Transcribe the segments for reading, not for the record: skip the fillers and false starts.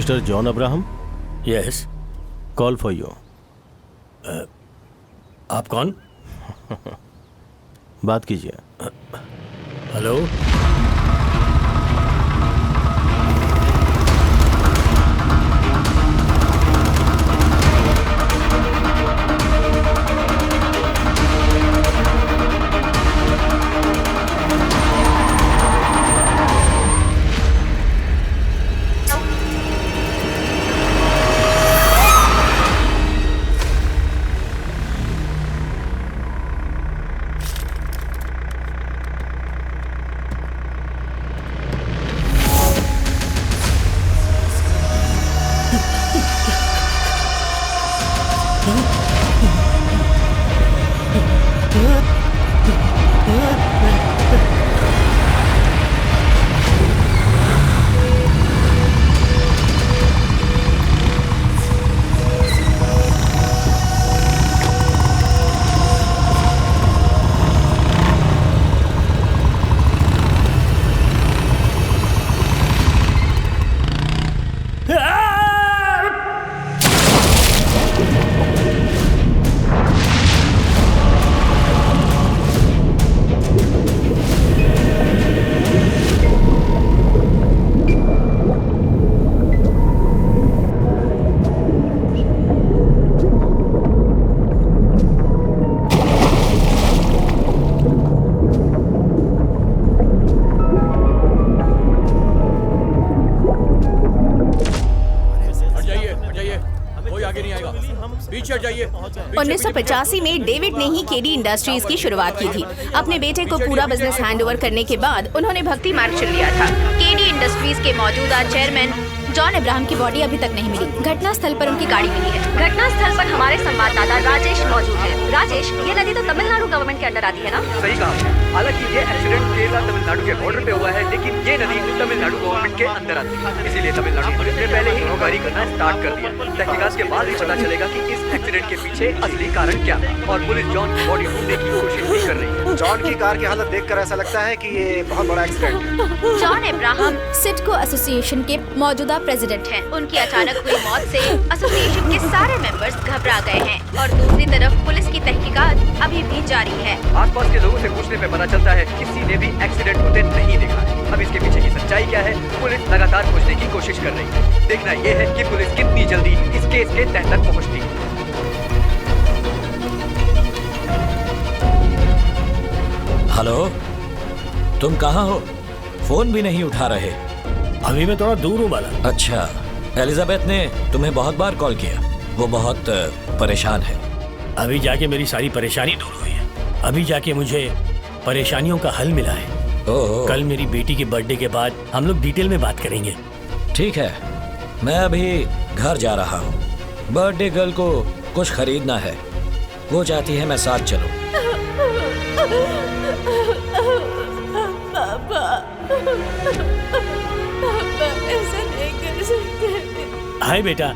Mister John Abraham, yes. Call for you. आप कौन? बात कीजिए। हेलो। पीछे हट जाइए। 1985 में डेविड ने ही केडी इंडस्ट्रीज की शुरुआत की थी। अपने बेटे को पूरा बिजनेस हैंडओवर करने के बाद उन्होंने भक्ति मार्ग चुन लिया था। केडी इंडस्ट्रीज के मौजूदा चेयरमैन जॉन अब्राहम की बॉडी अभी तक नहीं मिली। घटना स्थल पर उनकी गाड़ी मिली है। घटना स्थल पर हमारे संवाददाता राजेश मौजूद है। राजेश, ये नदी तो तमिलनाडु गवर्नमेंट के अंडर आती है ना? सही कहा। हालांकि ये एक्सीडेंट केरला तमिलनाडु के बॉर्डर पे हुआ है, लेकिन ये नदी तमिलनाडु गवर्नमेंट के अंदर आती है, इसीलिए तमिलनाडु पुलिस ने पहले ही इंक्वायरी करना स्टार्ट कर दिया। तहकीकात के बाद ही पता चलेगा कि इस एक्सीडेंट के पीछे असली कारण क्या था, और पुलिस जॉन की बॉडी ढूंढने की कोशिश भी कर रही है। जॉन की कार की हालत देखकर ऐसा लगता है कि ये बहुत बड़ा एक्सीडेंट है। जॉन अब्राहम सिडको एसोसिएशन के मौजूदा प्रेसिडेंट हैं। उनकी अचानक हुई मौत से एसोसिएशन के सारे मेंबर्स घबरा गए हैं, और दूसरी तरफ पुलिस की तहकीकात अभी भी जारी है। आसपास के लोगों से पूछने पे पता चलता है किसी ने भी एक्सीडेंट होते नहीं देखा है। अब इसके पीछे की सच्चाई क्या है, पुलिस लगातार खोजने की कोशिश कर रही है। देखना यह है कि पुलिस कितनी जल्दी इस केस के तह तक पहुंचती है। हेलो, तुम कहाँ हो? फोन भी नहीं उठा रहे। अभी मैं थोड़ा दूर हूँ बाला। अच्छा, एलिजाबेथ ने तुम्हें बहुत बार कॉल किया। वो बहुत परेशान है। अभी जाके मेरी सारी परेशानी दूर हुई है। अभी जाके मुझे परेशानियों का हल मिला है। ओह। कल मेरी बेटी के बर्थडे के बाद हम लोग डिटेल में बात करेंगे। ठीक है, मैं अभी घर जा रहा हूँ। बर्थडे गर्ल को कुछ खरीदना है। वो चाहती है मैं साथ चलूं। हाय बेटा,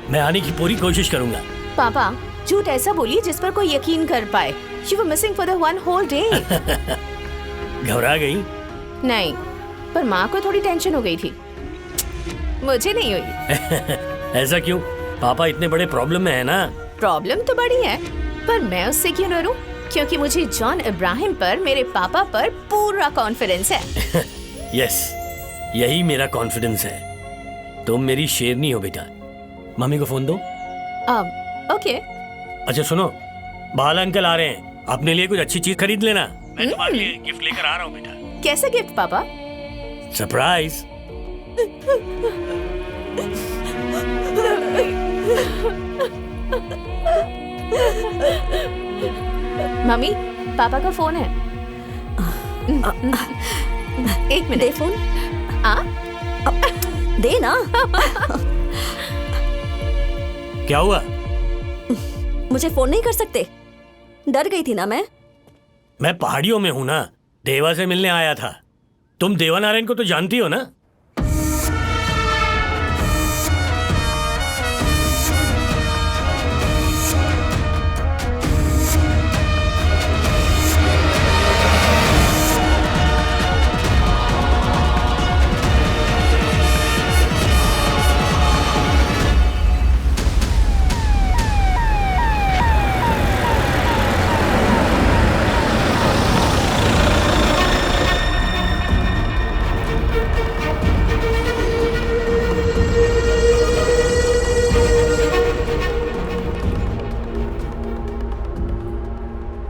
मैं आने की पूरी कोशिश करूंगा। पापा, झूठ ऐसा बोलिए जिस पर कोई यकीन कर पाए। You were missing for the one whole day. घबरा गई? नहीं, पर माँ को थोड़ी टेंशन हो गई थी। मुझे नहीं हुई। ऐसा क्यों? पापा इतने बड़े प्रॉब्लम में है ना। प्रॉब्लम तो बड़ी है, पर मैं उससे क्यों डरूं? क्योंकि मुझे जॉन इब्राहिम पर, मेरे पापा पर पूरा कॉन्फिडेंस है। यस, यही मेरा कॉन्फिडेंस है। तुम मेरी शेरनी हो बेटा। मम्मी को फोन दो। ओके। अच्छा सुनो, बाला अंकल आ रहे हैं, अपने लिए कुछ अच्छी चीज खरीद लेना। मैं तुम्हारे लिए गिफ्ट लेकर आ रहा हूँ बेटा। कैसे गिफ्ट पापा? सरप्राइज। मम्मी, पापा का फोन है। एक मिनट। दे फोन। दे ना। क्या हुआ? मुझे फोन नहीं कर सकते? डर गई थी ना मैं पहाड़ियों में हूँ ना, देवा से मिलने आया था। तुम देवानारायण को तो जानती हो ना?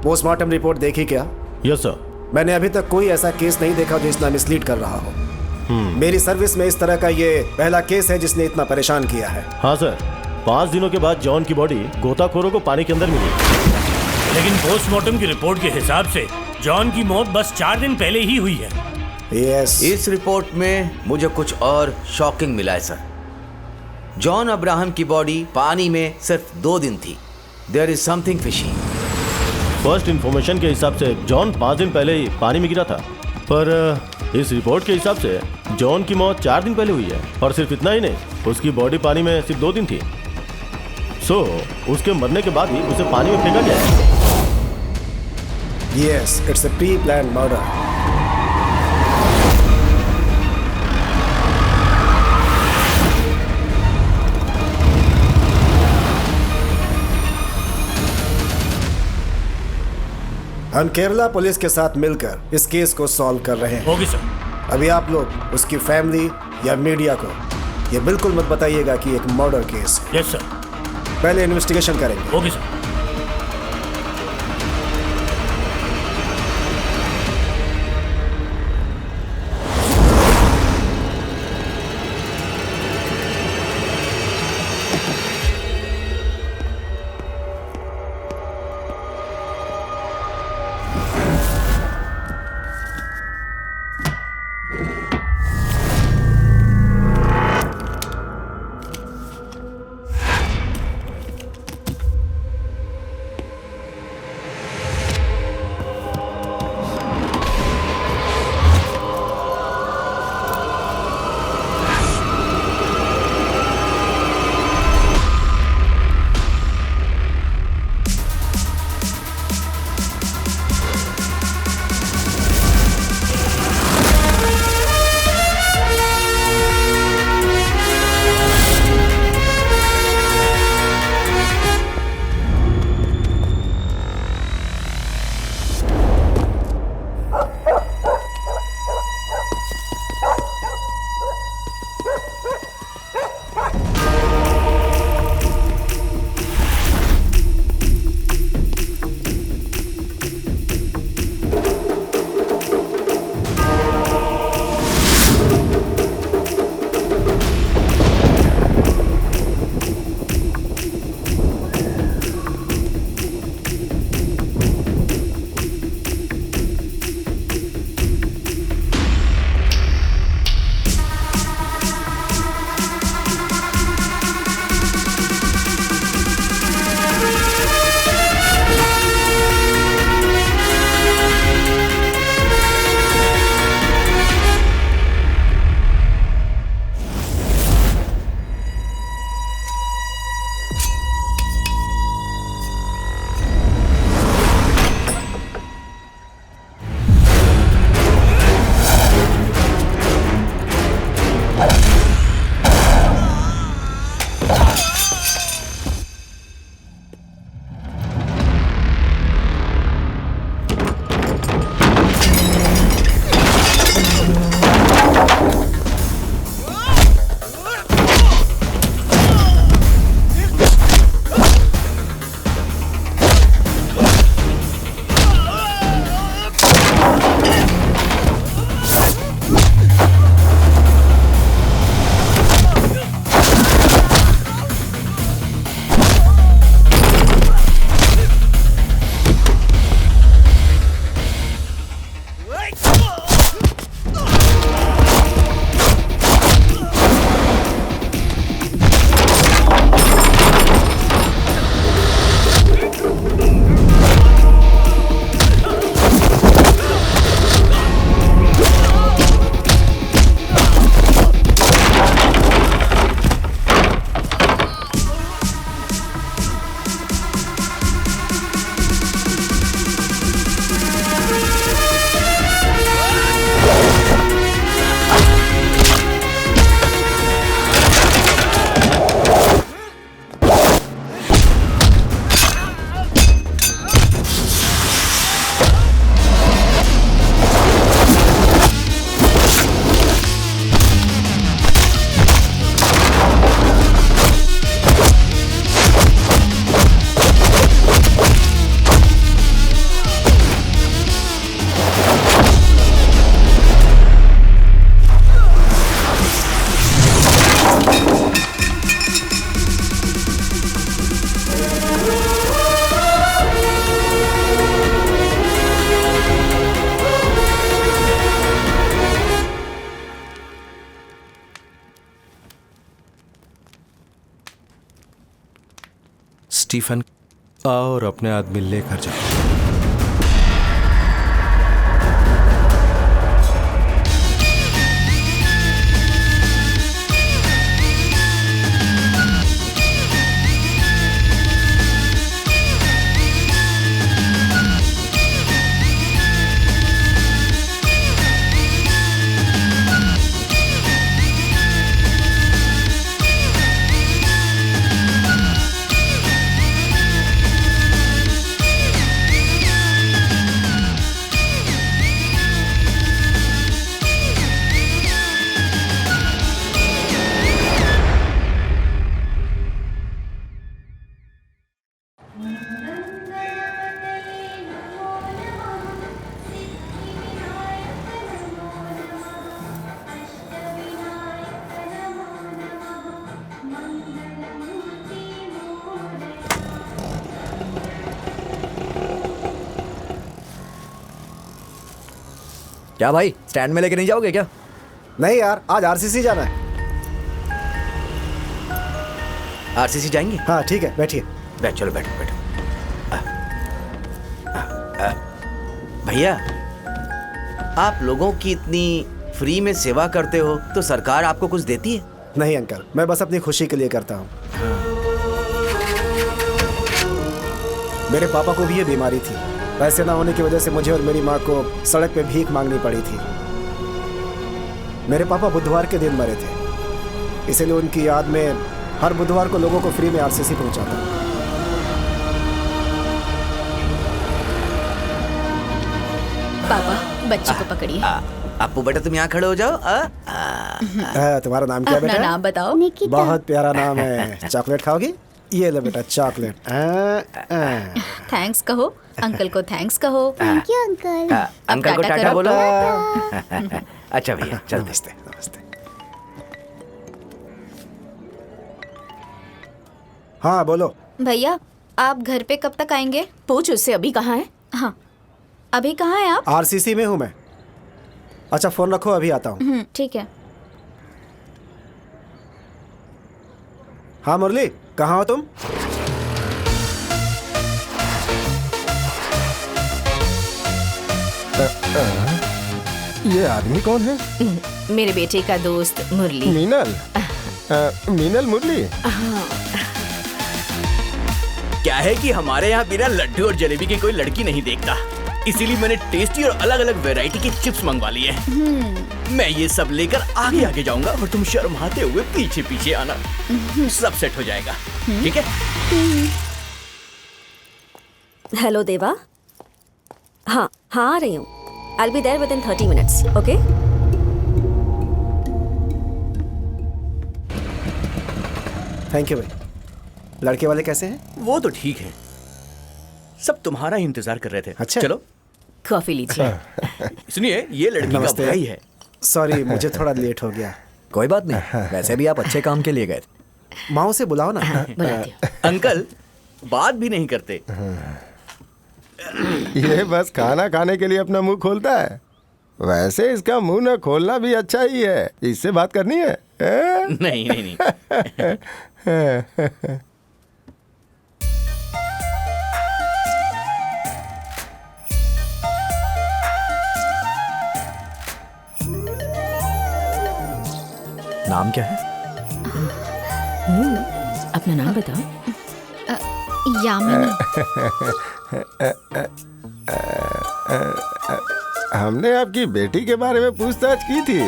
पोस्टमार्टम रिपोर्ट देखी क्या? Yes sir. मैंने अभी तक कोई ऐसा केस नहीं देखा जो इतना मिसलीड कर रहा हो। मेरी सर्विस में इस तरह का ये पहला केस है जिसने इतना परेशान किया है। हाँ सर, 5 दिनों के बाद जॉन की बॉडी गोताखोरों को पानी के अंदर मिली। लेकिन पोस्टमार्टम की रिपोर्ट के हिसाब से जॉन की मौत बस 4 दिन पहले ही हुई है। यस। इस रिपोर्ट में मुझे कुछ और शॉकिंग मिला है सर। जॉन अब्राहम की बॉडी पानी में सिर्फ 2 दिन थी। There is something fishy. First information के हिसाब से जॉन 5 दिन पहले ही पानी में गिरा था, पर इस रिपोर्ट के हिसाब से जॉन की मौत 4 दिन पहले हुई है। और सिर्फ इतना ही नहीं, उसकी बॉडी पानी में सिर्फ 2 दिन थी। सो उसके मरने के बाद ही उसे पानी में फेंका गया है। Yes, it's a pre plan murder. हम केरला पुलिस के साथ मिलकर इस केस को सॉल्व कर रहे हैं। होगी सर। अभी आप लोग उसकी फैमिली या मीडिया को ये बिल्कुल मत बताइएगा कि एक मर्डर केस है। Yes sir. पहले इन्वेस्टिगेशन करेंगे। होगी सर। स्टीफन, आओ और अपने आदमी लेकर जाओ। क्या भाई, स्टैंड में लेके नहीं जाओगे क्या? नहीं यार, आज आरसीसी जाना है। आरसीसी जाएंगे? हाँ ठीक है, बैठिए। चलो बैठो बैठो। भैया, आप लोगों की इतनी फ्री में सेवा करते हो तो सरकार आपको कुछ देती है? नहीं अंकल, मैं बस अपनी खुशी के लिए करता हूँ। मेरे पापा को भी ये बीमारी थी। पैसे ना होने की वजह से मुझे और मेरी माँ को सड़क पे भीख मांगनी पड़ी थी। मेरे पापा बुधवार के दिन मरे थे, इसीलिए उनकी याद में हर बुधवार को लोगों को फ्री में आरसीसी पहुंचाता हूं। पापा, बच्चे को पकड़िए। अपू बेटा, तुम यहाँ खड़े हो जाओ। तुम्हारा नाम क्या अपना बेटा? नाम बताओ। बहुत प्यारा नाम है। चॉकलेट खाओगी? ये लो बेटा चॉकलेट। थैंक्स कहो, अंकल को थैंक्स कहो। Thank you uncle. अंकल को टाटा टाटा करो। बोलो। अच्छा भैया, चल। नमस्ते नमस्ते। हाँ बोलो। भैया, आप घर पे कब तक आएंगे? पूछ उससे, अभी कहाँ है? हाँ, अभी कहाँ है आप? आरसीसी में हूँ मैं। अच्छा फोन रखो, अभी आता हूँ। ठीक है। हाँ मुरली, कहाँ हो तुम? ये आदमी कौन है? मेरे बेटे का दोस्त मुरली। मीनल? मीनल मुरली? क्या है कि हमारे यहाँ बिना लड्डू और जलेबी के कोई लड़की नहीं देखता, इसीलिए मैंने टेस्टी और अलग अलग वैरायटी के चिप्स मंगवा लिए। मैं ये सब लेकर आगे आगे जाऊंगा और तुम शर्माते हुए पीछे पीछे आना। सब सेट हो जाएगा, ठीक है? हेलो देवा। हाँ हाँ, आ रही हूँ। I'll be there within 30 minutes, okay? Thank you भाई। लड़के वाले कैसे हैं? वो तो ठीक है, सब तुम्हारा ही इंतजार कर रहे थे। अच्छा, चलो कॉफी लीजिए। सुनिए, ये लड़की का नमस्ते। भाई है। सॉरी, मुझे थोड़ा लेट हो गया। कोई बात नहीं, वैसे भी आप अच्छे काम के लिए गए थे। माँ से बुलाओ ना। अंकल बात भी नहीं करते। ये बस खाना खाने के लिए अपना मुंह खोलता है। वैसे इसका मुंह न खोलना भी अच्छा ही है। इससे बात करनी है? नहीं नहीं नहीं। नाम क्या है? अपना नाम बताओ। यामिनी। हमने आपकी बेटी के बारे में पूछताछ की थी।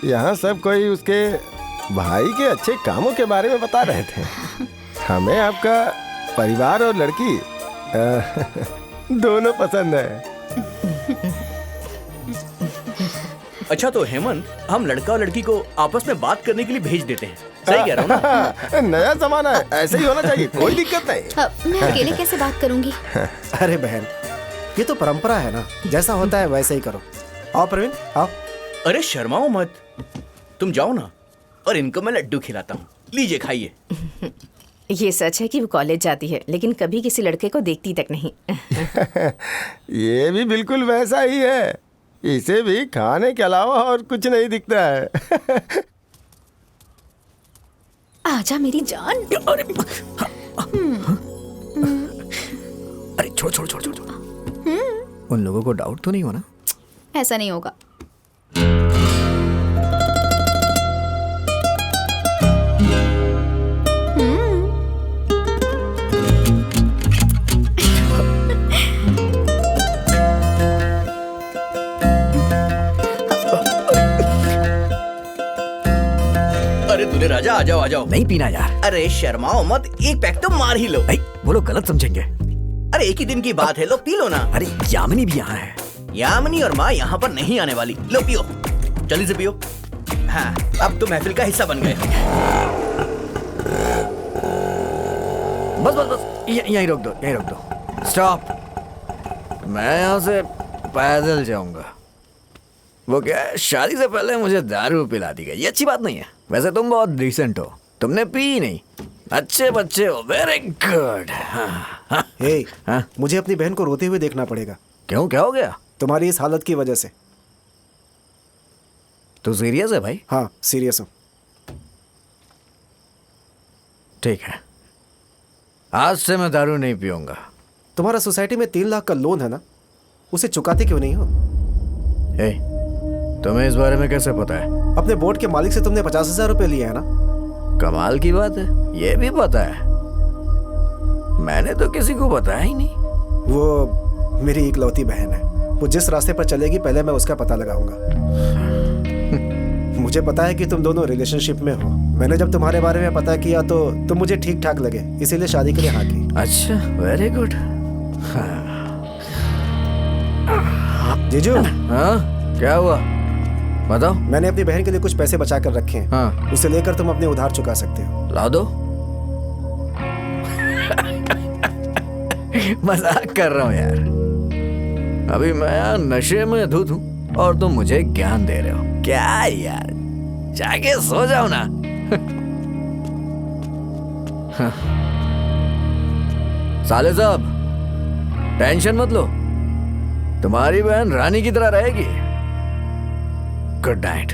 यहाँ सब कोई उसके भाई के अच्छे कामों के बारे में बता रहे थे। हमें आपका परिवार और लड़की दोनों पसंद है। अच्छा तो हेमंत, हम लड़का और लड़की को आपस में बात करने के लिए भेज देते हैं। सही कह रहा हूँ ना? नया जमाना है, ऐसे ही होना चाहिए, कोई दिक्कत नहीं। मैं अकेले कैसे बात करूंगी? अरे बहन, ये तो परंपरा है ना, जैसा होता है वैसे ही करो। आओ प्रवीण, आओ। अरे शर्माओ मत, तुम जाओ ना, और इनको मैं लड्डू खिलाता हूँ। लीजिए खाइए। ये सच है कि वो कॉलेज जाती है, लेकिन कभी किसी लड़के को देखती तक नहीं। ये भी बिल्कुल वैसा ही है। इसे भी खाने के अलावा और कुछ नहीं दिखता है। आजा मेरी जान। अरे छोड़ छोड़ छोड़ छोड़ छोड़। उन लोगों को डाउट तो नहीं हो ना? ऐसा नहीं होगा। अरे दूल्हे राजा आ जाओ आ जाओ। नहीं पीना यार। अरे शर्माओ मत, एक पैक तो मार ही लो। वो लोग गलत समझेंगे। अरे एक ही दिन की बात है, लो पी लो ना। अरे यामिनी भी यहाँ है। यामिनी और माँ यहाँ पर नहीं आने वाली। लो पियो, जल्दी से पियो। हाँ, अब तो महफिल का हिस्सा बन गए। बस बस बस, यहीं रोक दो, यहीं रोक दो। स्टॉप। मैं यहाँ से पैदल जाऊंगा। वो क्या है, शादी से पहले मुझे दारू पिला दी गई। ये अच्छी बात नहीं है। वैसे तुम बहुत डिसेंट हो, तुमने पी नहीं। अच्छे बच्चे हो, वेरी गुड। मुझे अपनी बहन को रोते हुए देखना पड़ेगा। क्यों, क्या हो गया? तुम्हारी इस हालत की वजह से। तू सीरियस है भाई? हाँ सीरियस हूँ। ठीक है, आज से मैं दारू नहीं पीऊंगा। तुम्हारा सोसाइटी में 3 लाख का लोन है ना, उसे चुकाते क्यों नहीं हो? तुम्हें इस बारे में कैसे पता है? अपने बोर्ड के मालिक से तुमने 50,000 रुपए लिए है ना। कमाल की बात है, ये भी पता है। मैंने तो किसी को बताया ही नहीं। वो मेरी इकलौती बहन है, वो जिस रास्ते पर चलेगी पहले मैं उसका पता लगाऊंगा। मुझे पता है कि तुम दोनों रिलेशनशिप में हो। मैंने जब तुम्हारे बारे में पता किया तो तुम मुझे ठीक ठाक लगे, इसीलिए शादी के लिए हाँ की। अच्छा, वेरी गुड। जीजू। हाँ, क्या हुआ बताओ। मैंने अपनी बहन के लिए कुछ पैसे बचा कर रखे हैं। हाँ, उसे लेकर तुम अपने उधार चुका सकते हो। ला दो। मजाक कर रहा हूँ यार। अभी मैं नशे में धुत हूँ और तुम मुझे ज्ञान दे रहे हो क्या यार? जाके सो जाओ ना। साले साहब, टेंशन मत लो, तुम्हारी बहन रानी की तरह रहेगी। Good night.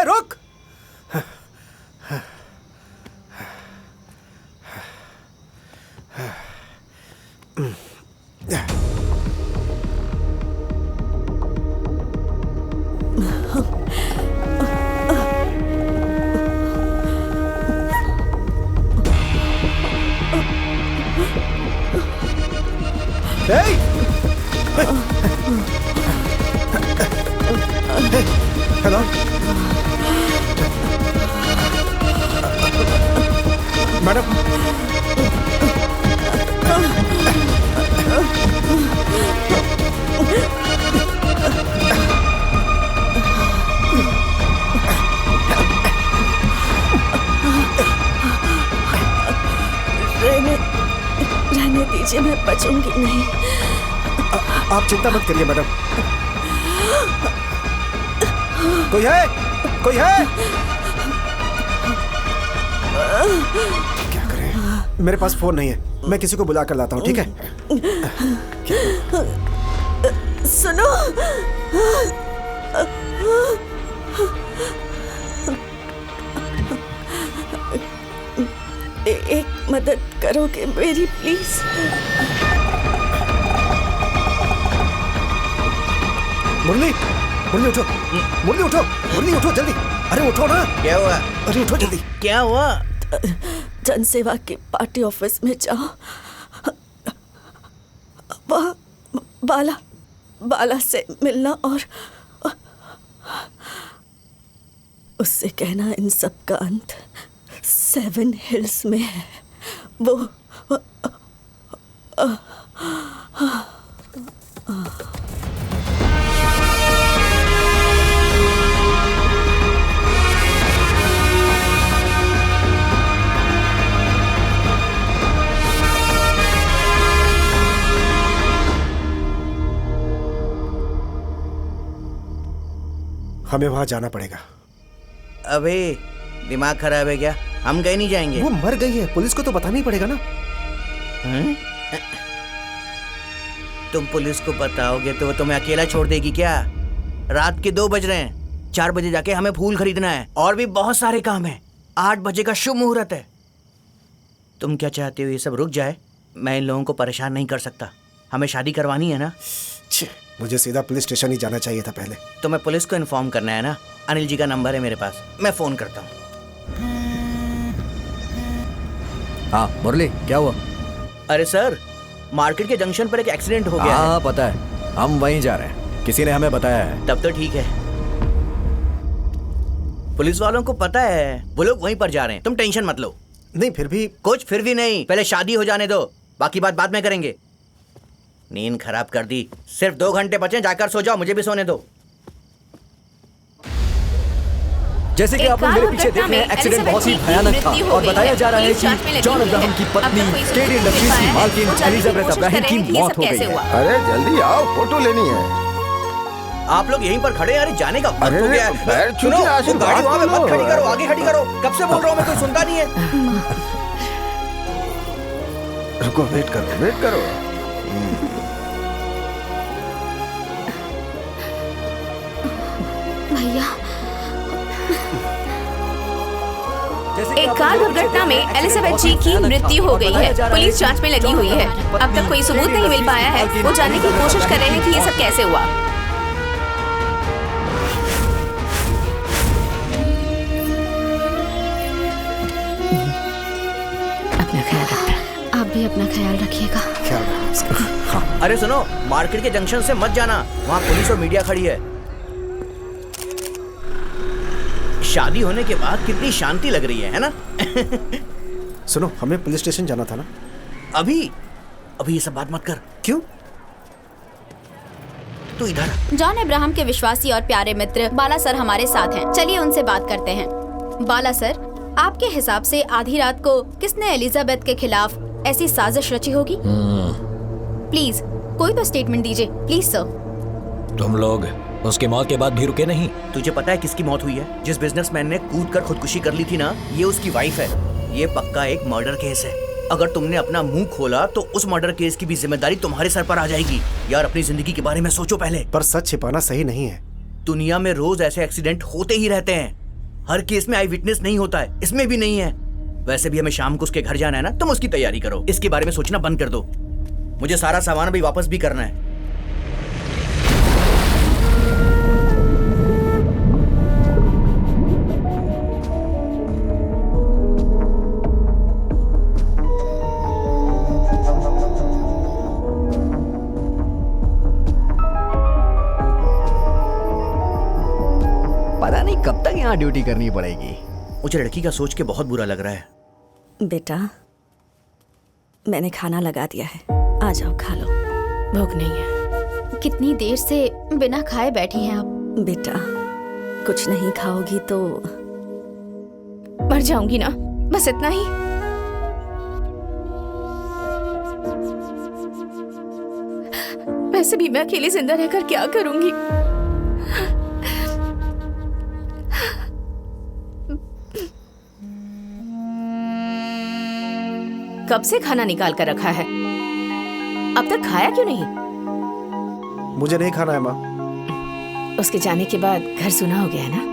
रुक। Hello madam. रहने दीजिए, मैं बचूंगी नहीं। आप चिंता मत करिए मैडम। कोई है? कोई है? क्या करें? मेरे पास फोन नहीं है, मैं किसी को बुला कर लाता हूँ। ठीक है? सुनो, एक मदद करोगे मेरी प्लीज? मुरली, मुरली उठो, मुरली उठो, मुरली उठो जल्दी। अरे उठो ना। क्या हुआ? अरे उठो जल्दी। क्या हुआ? जनसेवा के पार्टी ऑफिस में जाओ, वहाँ बाला से मिलना और उससे कहना इन सब का अंत 7 हिल्स में है। वो हमें वहां जाना पड़ेगा। अबे दिमाग खराब है क्या? हम कहीं नहीं जाएंगे। वो मर गई है, पुलिस को तो बताना ही पड़ेगा ना। तुम पुलिस को बताओगे तो वो तुम्हें अकेला छोड़ देगी क्या? रात के 2 बज रहे हैं, 4 बजे जाके हमें फूल खरीदना है और भी बहुत सारे काम है। 8 बजे का शुभ मुहूर्त है। तुम क्या चाहते हो ये सब रुक जाए? मैं इन लोगों को परेशान नहीं कर सकता। हमें शादी करवानी है ना। मुझे सीधा पुलिस स्टेशन ही जाना चाहिए था पहले। तुम्हें पुलिस को इन्फॉर्म करना है ना। अनिल जी का नंबर है मेरे पास, मैं फोन करता हूँ। हाँ मुरली, क्या हुआ? अरे सर, मार्केट के जंक्शन पर एक एक्सीडेंट हो गया हाँ है। पता है, हम वहीं जा रहे हैं, किसी ने हमें बताया है। तब तो ठीक है। पुलिस वालों को पता है, वो लोग वहीं पर जा रहे हैं, तुम टेंशन मत लो। नहीं फिर भी कुछ फिर भी नहीं, पहले शादी हो जाने दो, बाकी बात बाद में करेंगे। नींद खराब कर दी। सिर्फ 2 घंटे बचे, जाकर सो जाओ, मुझे भी सोने दो। जैसे कि आप लोग मेरे पीछे देख रहे हैं, एक्सीडेंट बहुत ही भयानक था और बताया जा रहा है कि जॉन अब्राहम की पत्नी केडी इंडस्ट्रीज की मालकिन एलिजाबेथ अब्राहम की मौत हो गई है। अरे जल्दी आओ, फोटो लेनी है। आप लोग यहीं पर खड़े हैं? अरे जाने का वक्त अरे हो गया है। पैर छू सुनो, के वो आशीर्वाद गाड़ी वहाँ पे तो मत खड़ी लो। करो, आगे खड़ी करो। कब से बोल रहा हूँ मैं, कोई सुनता नहीं है। रुको, वेट करो, वेट करो। भैया, एक कार दुर्घटना में एलिजाबेथ जी की मृत्यु हो गई है। पुलिस जांच में लगी हुई है। अब तक कोई सबूत नहीं मिल पाया है। वो जानने की कोशिश कर रहे हैं कि ये सब कैसे हुआ। अपना ख्याल रखना। आप भी अपना ख्याल रखिएगा। ख्याल रखना इसका। हाँ। अरे सुनो, मार्केट के जंक्शन से मत जाना, वहाँ पुलिस और मीडिया खड़ी है। शादी होने के बाद कितनी शांति लग रही है ना? सुनो, हमें पुलिस स्टेशन जाना था ना। अभी ये सब बात मत कर। क्यों? तू इधर। जॉन अब्राहम के विश्वासी और प्यारे मित्र बाला सर हमारे साथ हैं। चलिए उनसे बात करते हैं। बाला सर, आपके हिसाब से आधी रात को किसने एलिजाबेथ के खिलाफ ऐसी साजिश रची होगी? प्लीज कोई तो स्टेटमेंट दीजिए, प्लीज सर। तुम लोग उसकी मौत के बाद भी रुके नहीं? तुझे पता है किसकी मौत हुई है? जिस बिजनेसमैन ने कूदकर खुदकुशी कर ली थी ना, ये उसकी वाइफ है। ये पक्का एक मर्डर केस है। अगर तुमने अपना मुंह खोला तो उस मर्डर केस की भी जिम्मेदारी तुम्हारे सर पर आ जाएगी। यार, अपनी जिंदगी के बारे में सोचो पहले। पर सच छिपाना सही नहीं है। दुनिया में रोज ऐसे एक्सीडेंट होते ही रहते हैं। हर केस में आई विटनेस नहीं होता है, इसमें भी नहीं है। वैसे भी हमें शाम को उसके घर जाना है ना, तुम उसकी तैयारी करो। इसके बारे में सोचना बंद कर दो। मुझे सारा सामान भी वापस भी करना है। पता नहीं कब तक यहाँ ड्यूटी करनी पड़ेगी। मुझे लड़की का सोच के बहुत बुरा लग रहा है। बेटा, मैंने खाना लगा दिया है, आ जाओ खा लो। भूख नहीं है। कितनी देर से बिना खाए बैठी हैं आप? बेटा, कुछ नहीं खाओगी तो मर जाऊंगी ना, बस इतना ही। वैसे भी मैं अकेले जिंदा रहकर क्या करूंगी? कब से खाना निकाल कर रखा है, अब तक खाया क्यों नहीं? मुझे नहीं खाना है माँ। उसके जाने के बाद घर सुना हो गया है ना।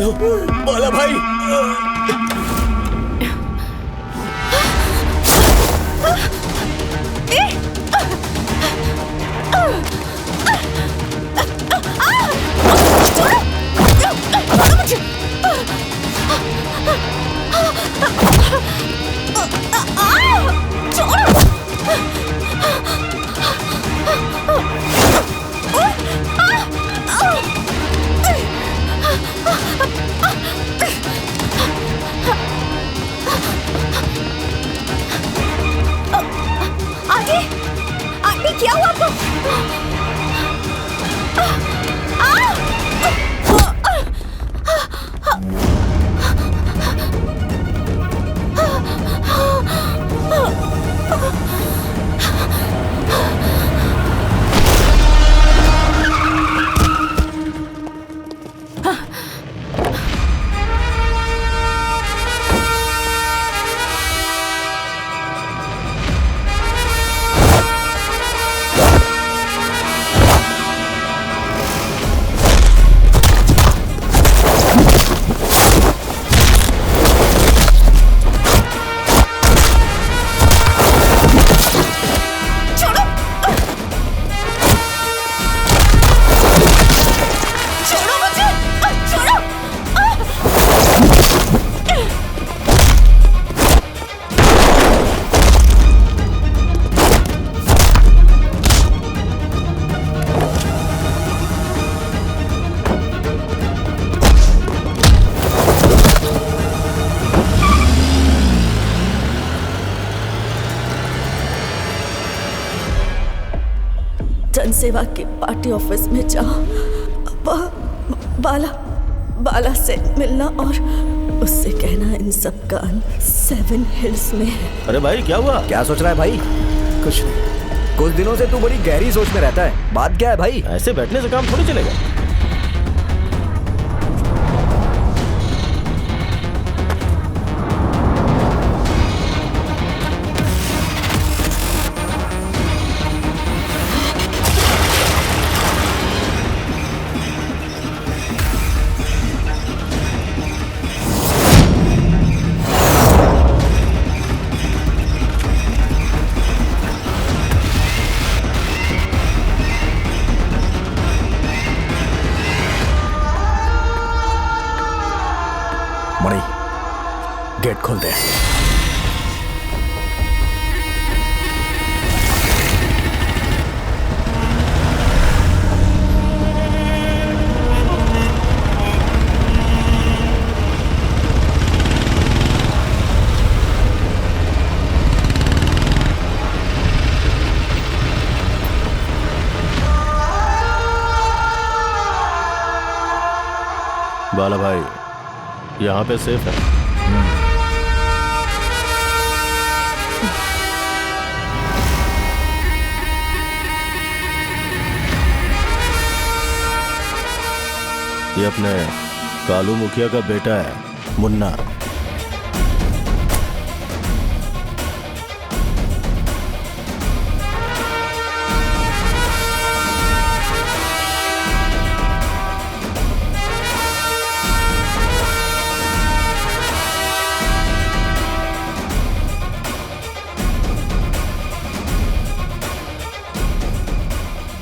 हेलो बाला भाई। आगे क्या हुआ आपको? जनसेवा के पार्टी ऑफिस में जाओ, बाला से मिलना और उससे कहना इन सब का अंत 7 हिल्स में है। अरे भाई क्या हुआ? क्या सोच रहा है भाई? कुछ नहीं। कुछ दिनों से तू बड़ी गहरी सोच में रहता है, बात क्या है भाई? ऐसे बैठने से काम थोड़ी चलेगा। मणि, गेट खोल दे। बाला भाई यहाँ पे सेफ है। ये अपने कालू मुखिया का बेटा है, मुन्ना।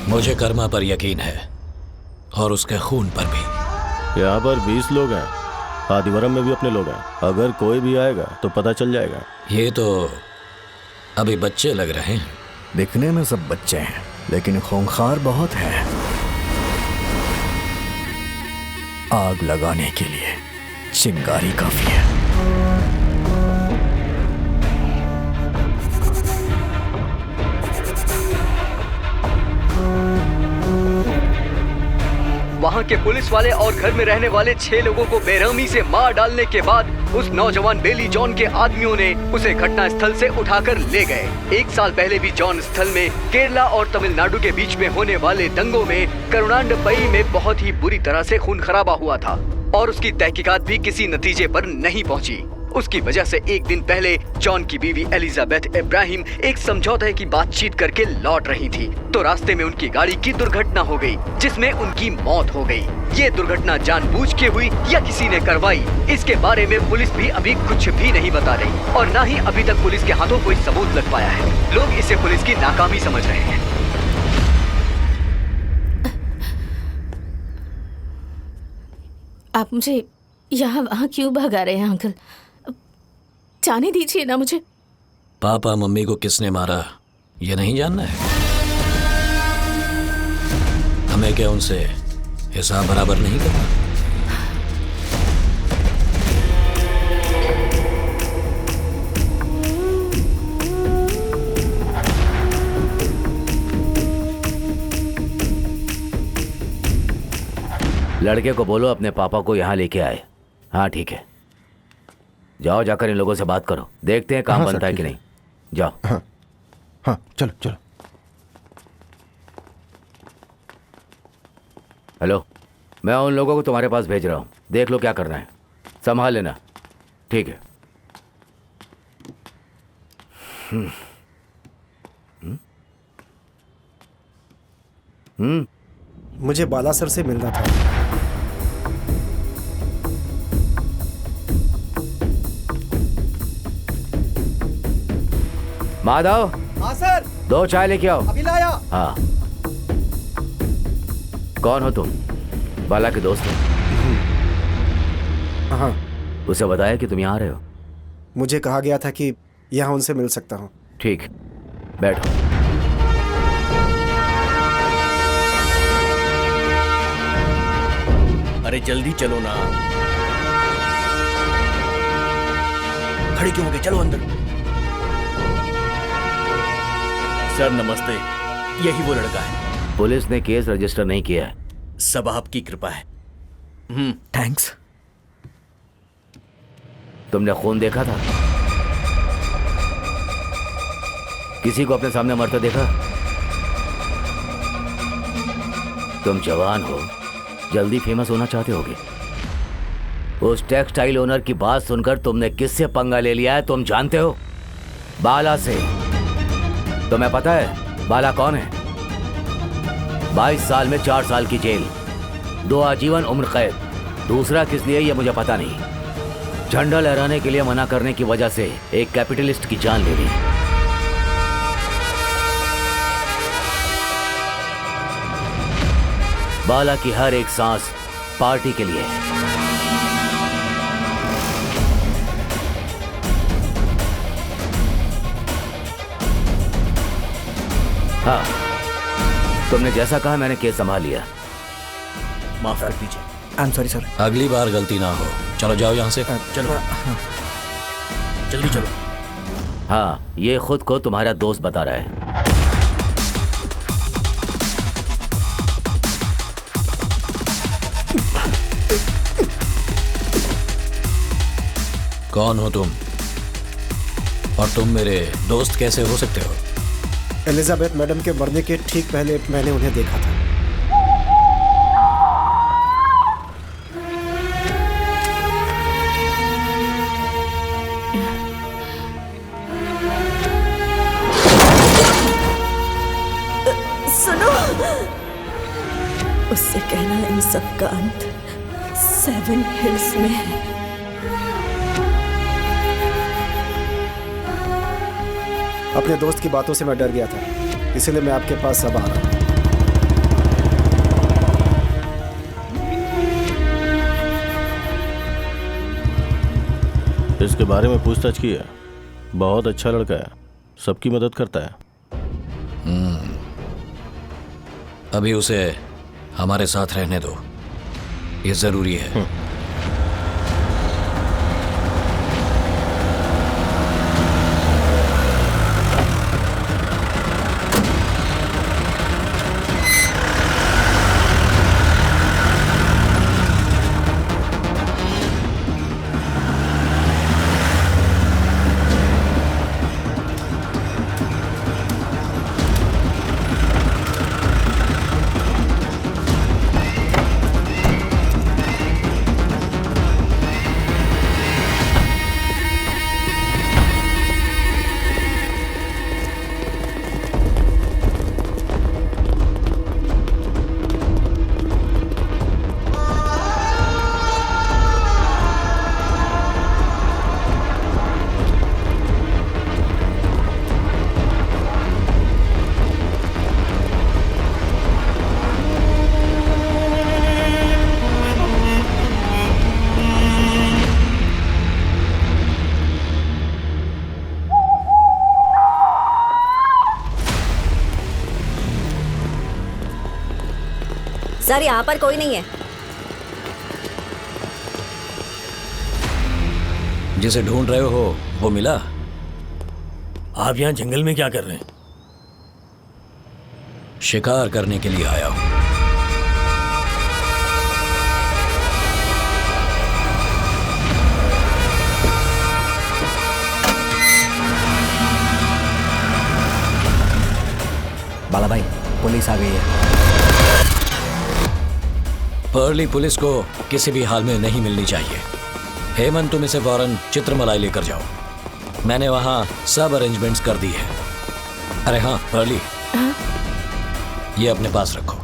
मुझे कर्मा पर यकीन है और उसके खून पर भी। यहाँ पर 20 लोग हैं, आदिवरम में भी अपने लोग हैं। अगर कोई भी आएगा तो पता चल जाएगा। ये तो अभी बच्चे लग रहे हैं। दिखने में सब बच्चे हैं लेकिन खूंखार बहुत है। आग लगाने के लिए चिंगारी काफी है। वहाँ के पुलिस वाले और घर में रहने वाले 6 लोगों को बेरहमी से मार डालने के बाद उस नौजवान बेली जॉन के आदमियों ने उसे घटना स्थल से उठाकर ले गए। 1 साल पहले भी जॉन स्थल में केरला और तमिलनाडु के बीच में होने वाले दंगों में करुणांडपई में बहुत ही बुरी तरह से खून खराबा हुआ था और उसकी तहकीकात भी किसी नतीजे पर नहीं पहुंची। उसकी वजह से एक दिन पहले जॉन की बीवी एलिजाबेथ इब्राहिम एक समझौते की बातचीत करके लौट रही थी, तो रास्ते में उनकी गाड़ी की दुर्घटना हो गई, जिसमें उनकी मौत हो गई। ये दुर्घटना जानबूझ के हुई या किसी ने करवाई, इसके बारे में पुलिस भी अभी कुछ भी नहीं बता रही और न ही अभी तक पुलिस के हाथों कोई सबूत लग पाया है। लोग इसे पुलिस की नाकामी समझ रहे हैं। आप मुझे यहाँ वहाँ क्यों भगा रहे हैं अंकल? जाने दीजिए ना मुझे। पापा मम्मी को किसने मारा ये नहीं जानना है? हमें क्या उनसे हिसाब बराबर नहीं करना? लड़के को बोलो अपने पापा को यहाँ लेके आए। हाँ ठीक है, जाओ जाकर इन लोगों से बात करो, देखते हैं काम हाँ, बनता है कि नहीं। जाओ। हाँ हाँ चलो चलो। हेलो, मैं उन लोगों को तुम्हारे पास भेज रहा हूँ, देख लो क्या करना है, संभाल लेना। ठीक है। मुझे बाला सर से मिलना था। माधव। हाँ सर। 2 चाय लेके आओ। अभी लाया। हाँ। कौन हो तुम? बाला के दोस्त हो? हाँ। उसे बताया कि तुम यहाँ आ रहे हो? मुझे कहा गया था कि यहाँ उनसे मिल सकता हूँ। ठीक, बैठो। अरे जल्दी चलो ना, खड़े क्यों हो गए? चलो अंदर। सर नमस्ते, यही वो लड़का है। पुलिस ने केस रजिस्टर नहीं किया है। सब आपकी कृपा है। थैंक्स। तुमने खून देखा था? किसी को अपने सामने मरते देखा? तुम जवान हो, जल्दी फेमस होना चाहते होगे। उस टेक्सटाइल ओनर की बात सुनकर तुमने किससे पंगा ले लिया है तुम जानते हो? बाला से। तुम्हें पता है बाला कौन है? 22 साल में 4 साल की जेल, 2 आजीवन उम्र कैद। दूसरा किस लिए ये मुझे पता नहीं। झंडा लहराने के लिए मना करने की वजह से एक कैपिटलिस्ट की जान ले ली। बाला की हर एक सांस पार्टी के लिए है। हाँ, तुमने जैसा कहा मैंने केस संभाल लिया। माफ कर दीजिए। I am sorry sir. अगली बार गलती ना हो। चलो जाओ यहाँ से। चलो जल्दी चलो। हाँ, ये खुद को तुम्हारा दोस्त बता रहा है। कौन हो तुम? और तुम मेरे दोस्त कैसे हो सकते हो? एलिजाबेथ मैडम के मरने के ठीक पहले मैंने उन्हें देखा था। सुनो, उससे कहना इन सब का अंत 7 हिल्स में है। अपने दोस्त की बातों से मैं डर गया था, इसीलिए मैं आपके पास अब आ रहा हूँ। इसके बारे में पूछताछ की है। बहुत अच्छा लड़का है, सबकी मदद करता है। अभी उसे हमारे साथ रहने दो, ये जरूरी है। सर यहाँ पर कोई नहीं है। जिसे ढूंढ रहे हो वो मिला? आप यहाँ जंगल में क्या कर रहे हैं? शिकार करने के लिए आया हूं। बाला भाई, पुलिस आ गई है। पर्ली पुलिस को किसी भी हाल में नहीं मिलनी चाहिए। हेमंत, तुम इसे फौरन चित्रमलाई लेकर जाओ। मैंने वहां सब अरेंजमेंट्स कर दी है। अरे हाँ पर्ली, ये अपने पास रखो।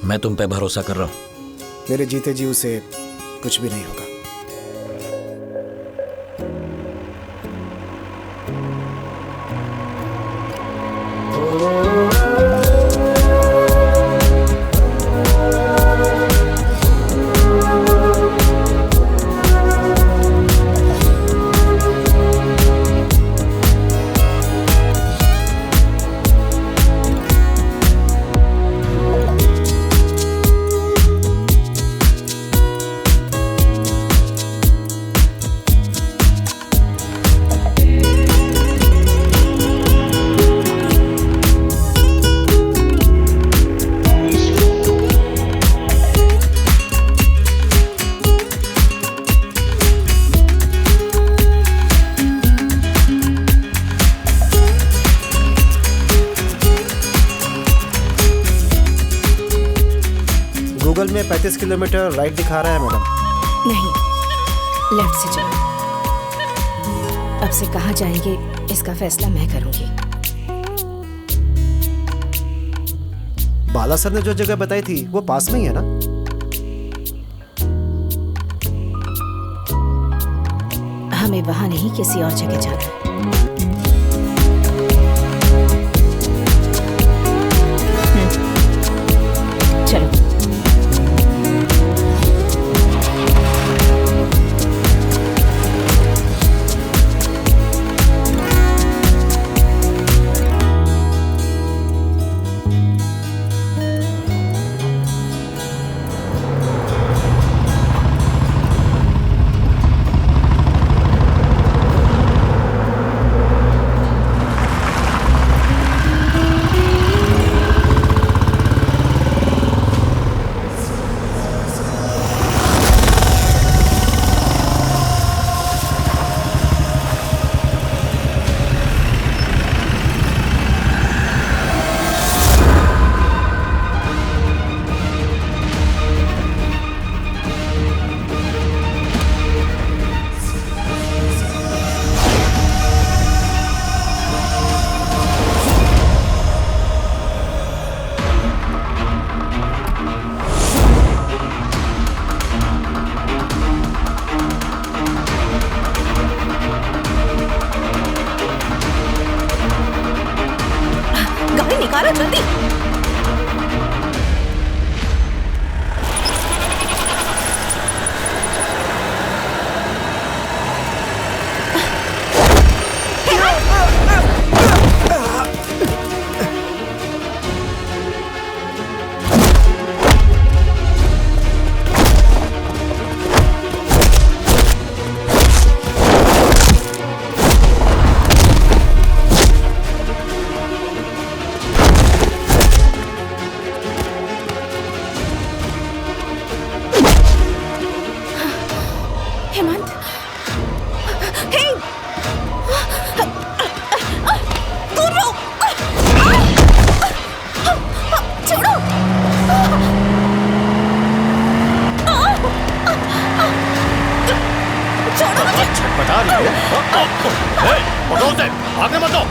मैं तुम पे भरोसा कर रहा हूं। मेरे जीते जी उसे कुछ भी नहीं होगा। गूगल में 35 किलोमीटर राइट दिखा रहा है मैडम। नहीं, लेफ्ट से चलो। अब से कहाँ जाएंगे इसका फैसला मैं करूंगी। बाला सर ने जो जगह बताई थी वो पास में ही है ना? हमें वहां नहीं, किसी और जगह जाना है। चलो। निकालो जल्दी। आगे मत दो।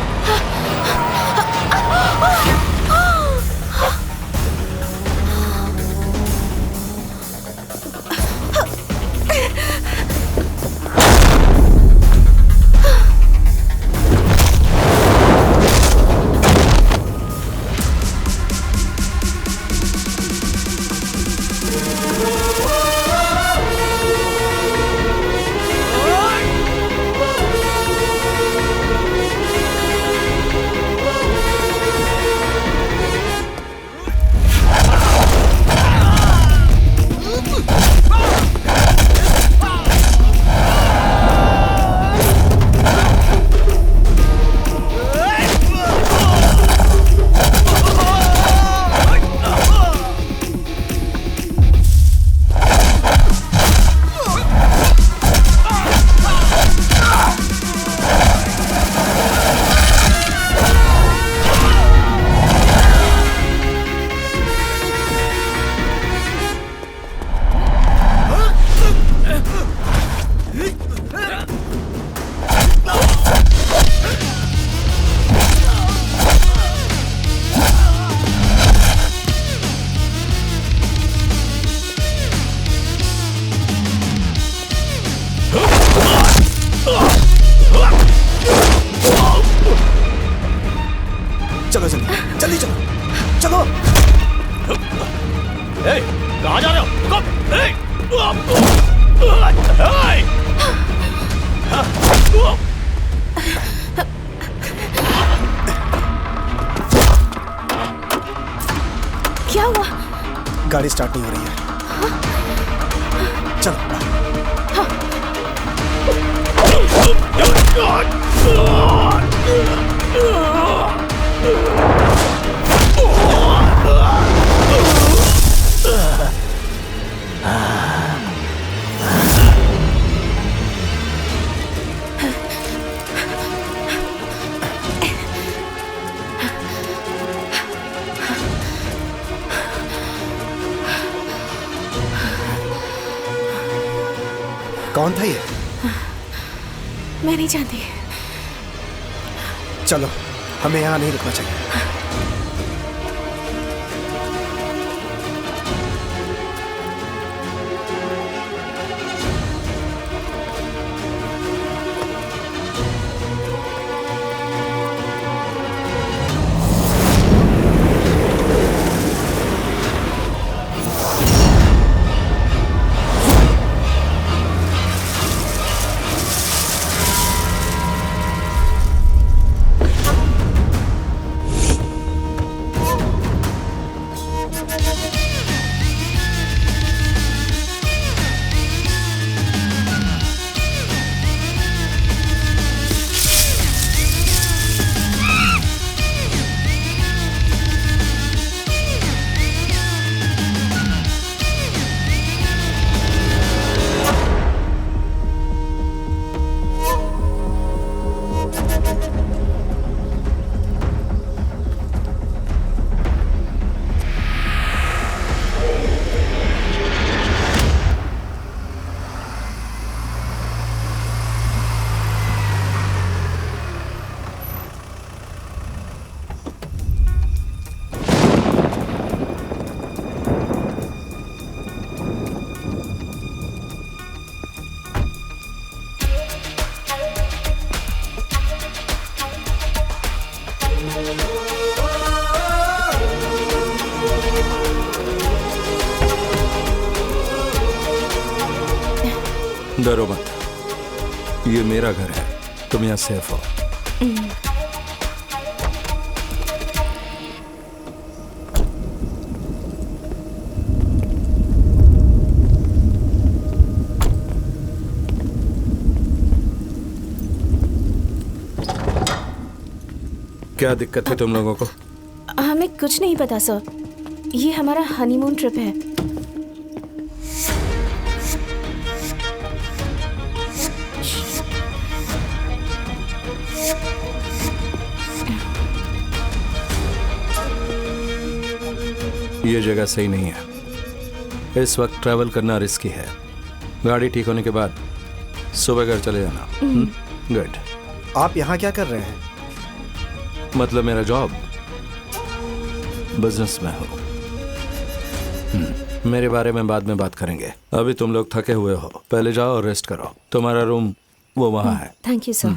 चलो जल्दी जल्दी चलो चलो। कहाँ जा रहे हो? क्या हुआ? गाड़ी स्टार्ट नहीं हो रही है। चलो। कौन था ये? मैं नहीं जानती। चलो, हमें यहाँ नहीं रुकना चाहिए। डरो मत, ये मेरा घर है, तुम यहाँ सेफ हो। क्या दिक्कत है तुम लोगों को? हमें कुछ नहीं पता सर, ये हमारा हनीमून ट्रिप है। ये जगह सही नहीं है, इस वक्त ट्रैवल करना रिस्की है। गाड़ी ठीक होने के बाद सुबह घर चले जाना। गुड। आप यहाँ क्या कर रहे हैं? मतलब मेरा जॉब बिजनेस में हो। मेरे बारे में बाद में बात करेंगे, अभी तुम लोग थके हुए हो, पहले जाओ और रेस्ट करो। तुम्हारा रूम वो वहाँ है। Thank you sir.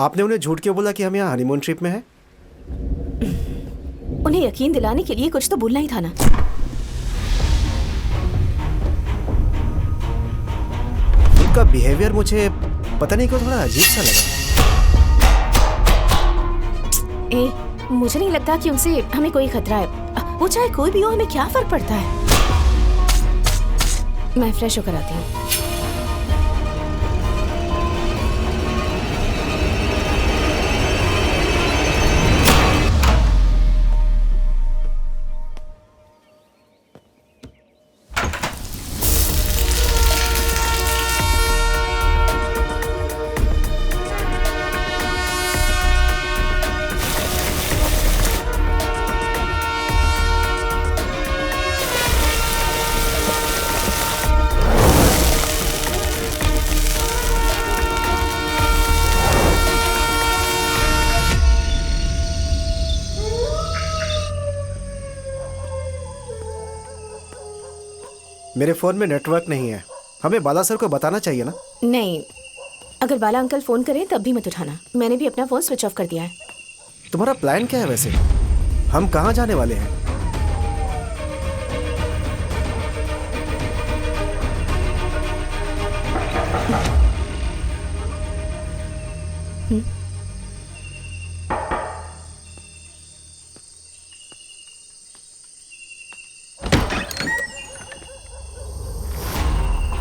आपने उन्हें झूठ क्यों बोला कि हम यहाँ हनीमून ट्रिप में हैं? उन्हें यकीन दिलाने के लिए कुछ तो बोलना ही था ना। उनका बिहेवियर मुझे पता नहीं क्यों थोड़ा अजीब सा लगा। मुझे नहीं लगता कि उनसे हमें कोई खतरा है। वो चाहे कोई भी हो, हमें क्या फर्क पड़ता है। मैं फ्रेश होकर आती हूँ। मेरे फोन में नेटवर्क नहीं है। हमें बाला सर को बताना चाहिए ना। नहीं, अगर बाला अंकल फोन करें तब भी मत उठाना। मैंने भी अपना फोन स्विच ऑफ कर दिया है। तुम्हारा प्लान क्या है वैसे? हम कहाँ जाने वाले हैं?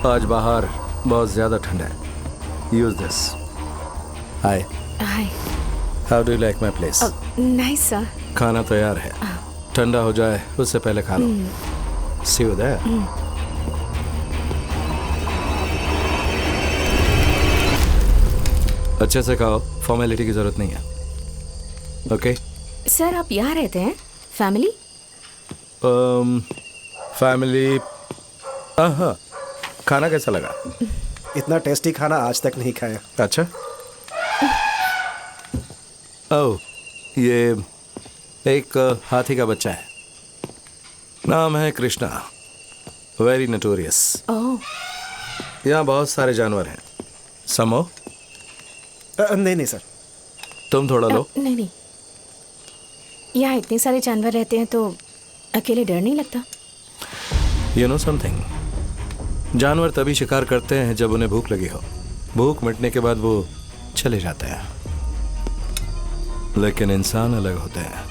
आज बाहर बहुत ज्यादा ठंड है। Use this. Hi hi. How do you like my place? Nice sir. खाना तैयार है, ठंडा हो जाए उससे पहले खा लो। सी यू देयर। अच्छे से खाओ, फॉर्मेलिटी की जरूरत नहीं है। ओके सर, आप यहाँ रहते हैं? फैमिली? फैमिली। हाँ। खाना कैसा लगा? इतना टेस्टी खाना आज तक नहीं खाया। अच्छा। ओह, ये एक हाथी का बच्चा है। नाम है कृष्णा। Very notorious. ओह। यहाँ बहुत सारे जानवर हैं। समो? नहीं सर। तुम थोड़ा लो। नहीं। यहाँ इतने सारे जानवर रहते हैं तो अकेले डर नहीं लगता? You know something? जानवर तभी शिकार करते हैं जब उन्हें भूख लगी हो। भूख मिटने के बाद वो चले जाते हैं। लेकिन इंसान अलग होते हैं।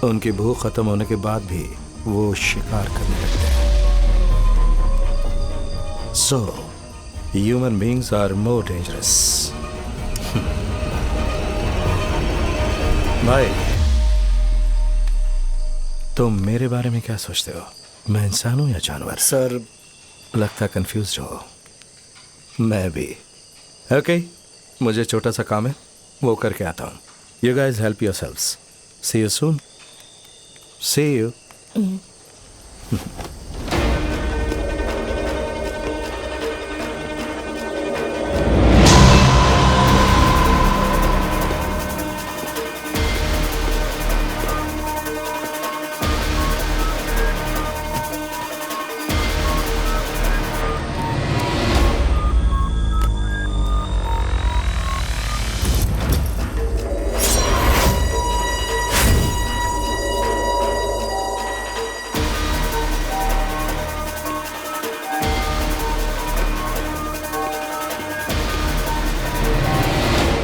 उनकी भूख खत्म होने के बाद भी वो शिकार करने लगते हैं। So, human beings are more dangerous. भाई, तुम मेरे बारे में क्या सोचते हो? मैं इंसान हूं या जानवर? सर, लगता कंफ्यूज हो। मैं भी। ओके, मुझे छोटा सा काम है, वो करके आता हूँ। You guys help yourselves. See you soon. See you.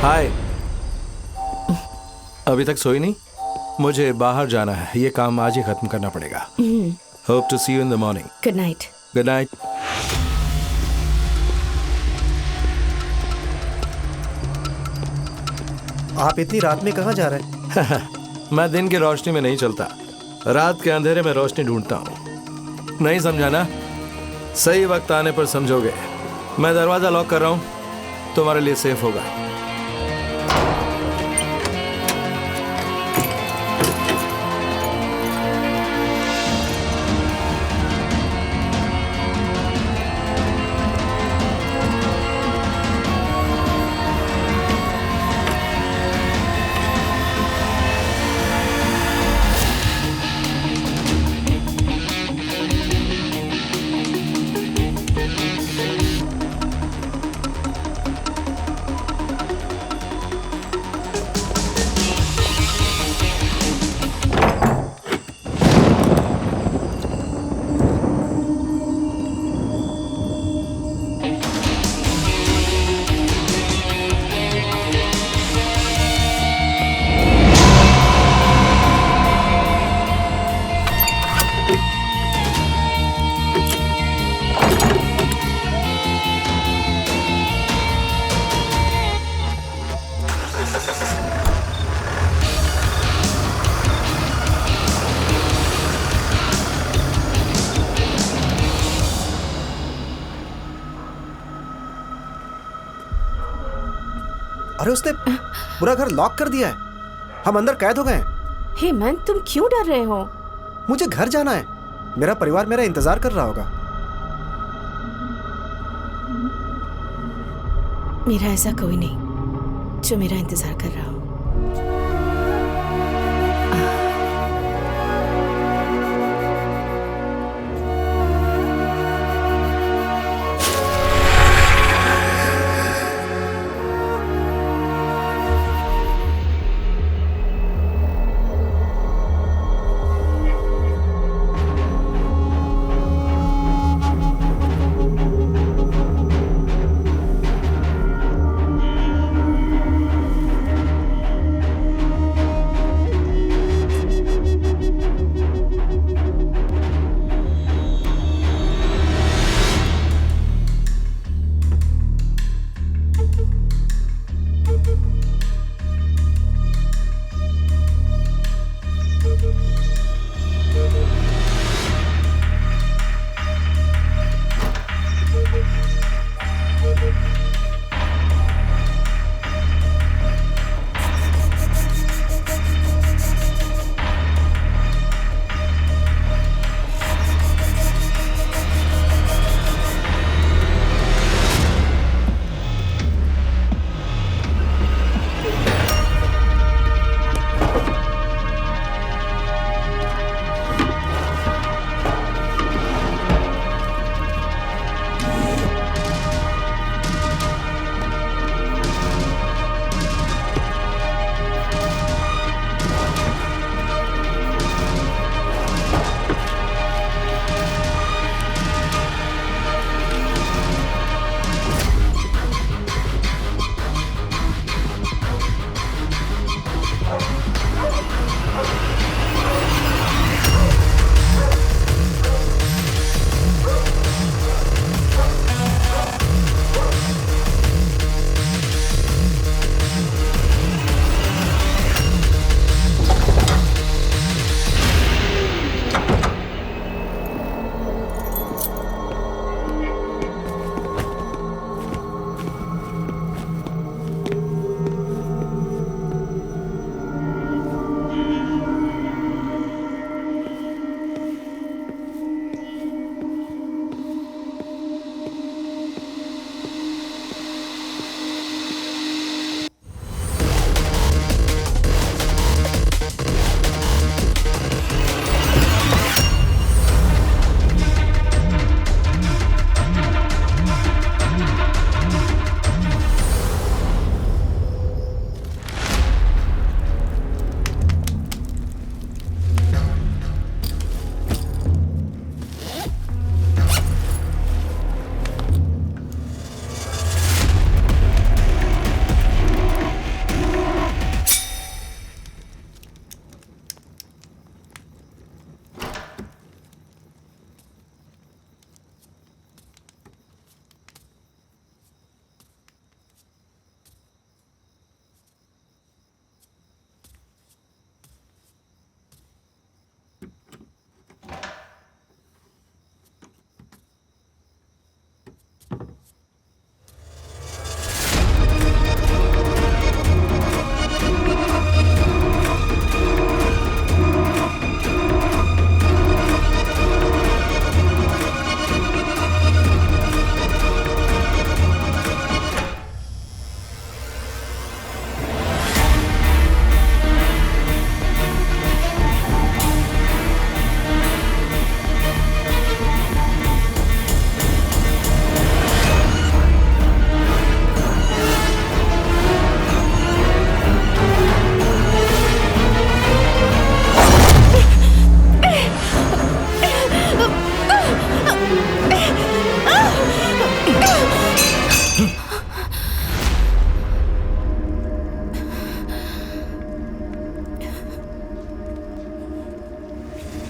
Hi. अभी तक सोई नहीं? मुझे बाहर जाना है, ये काम आज ही खत्म करना पड़ेगा। Hope to see you in the morning. Good night. Good night. आप इतनी रात में कहाँ जा रहे हैं? मैं दिन की रोशनी में नहीं चलता, रात के अंधेरे में रोशनी ढूंढता हूँ। नहीं समझा ना? सही वक्त आने पर समझोगे। मैं दरवाजा लॉक कर रहा हूँ, तुम्हारे लिए सेफ होगा। अरे उसने पूरा घर लॉक कर दिया है। हम अंदर कैद हो गए हैं। हेमंत, तुम क्यों डर रहे हो? मुझे घर जाना है। मेरा परिवार मेरा इंतजार कर रहा होगा। मेरा ऐसा कोई नहीं जो मेरा इंतजार कर रहा हो।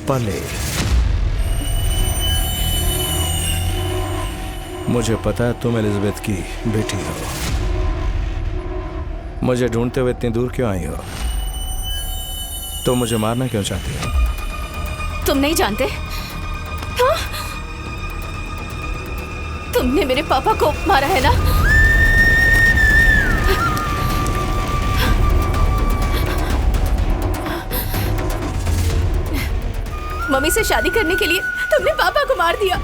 पले। मुझे पता है तुम एलिजाबेथ की बेटी हो। मुझे ढूंढते हुए इतनी दूर क्यों आई हो? तुम मुझे मारना क्यों चाहती हो? तुम नहीं जानते? हाँ? तुमने मेरे पापा को मारा है ना? मम्मी से शादी करने के लिए तुमने पापा को मार दिया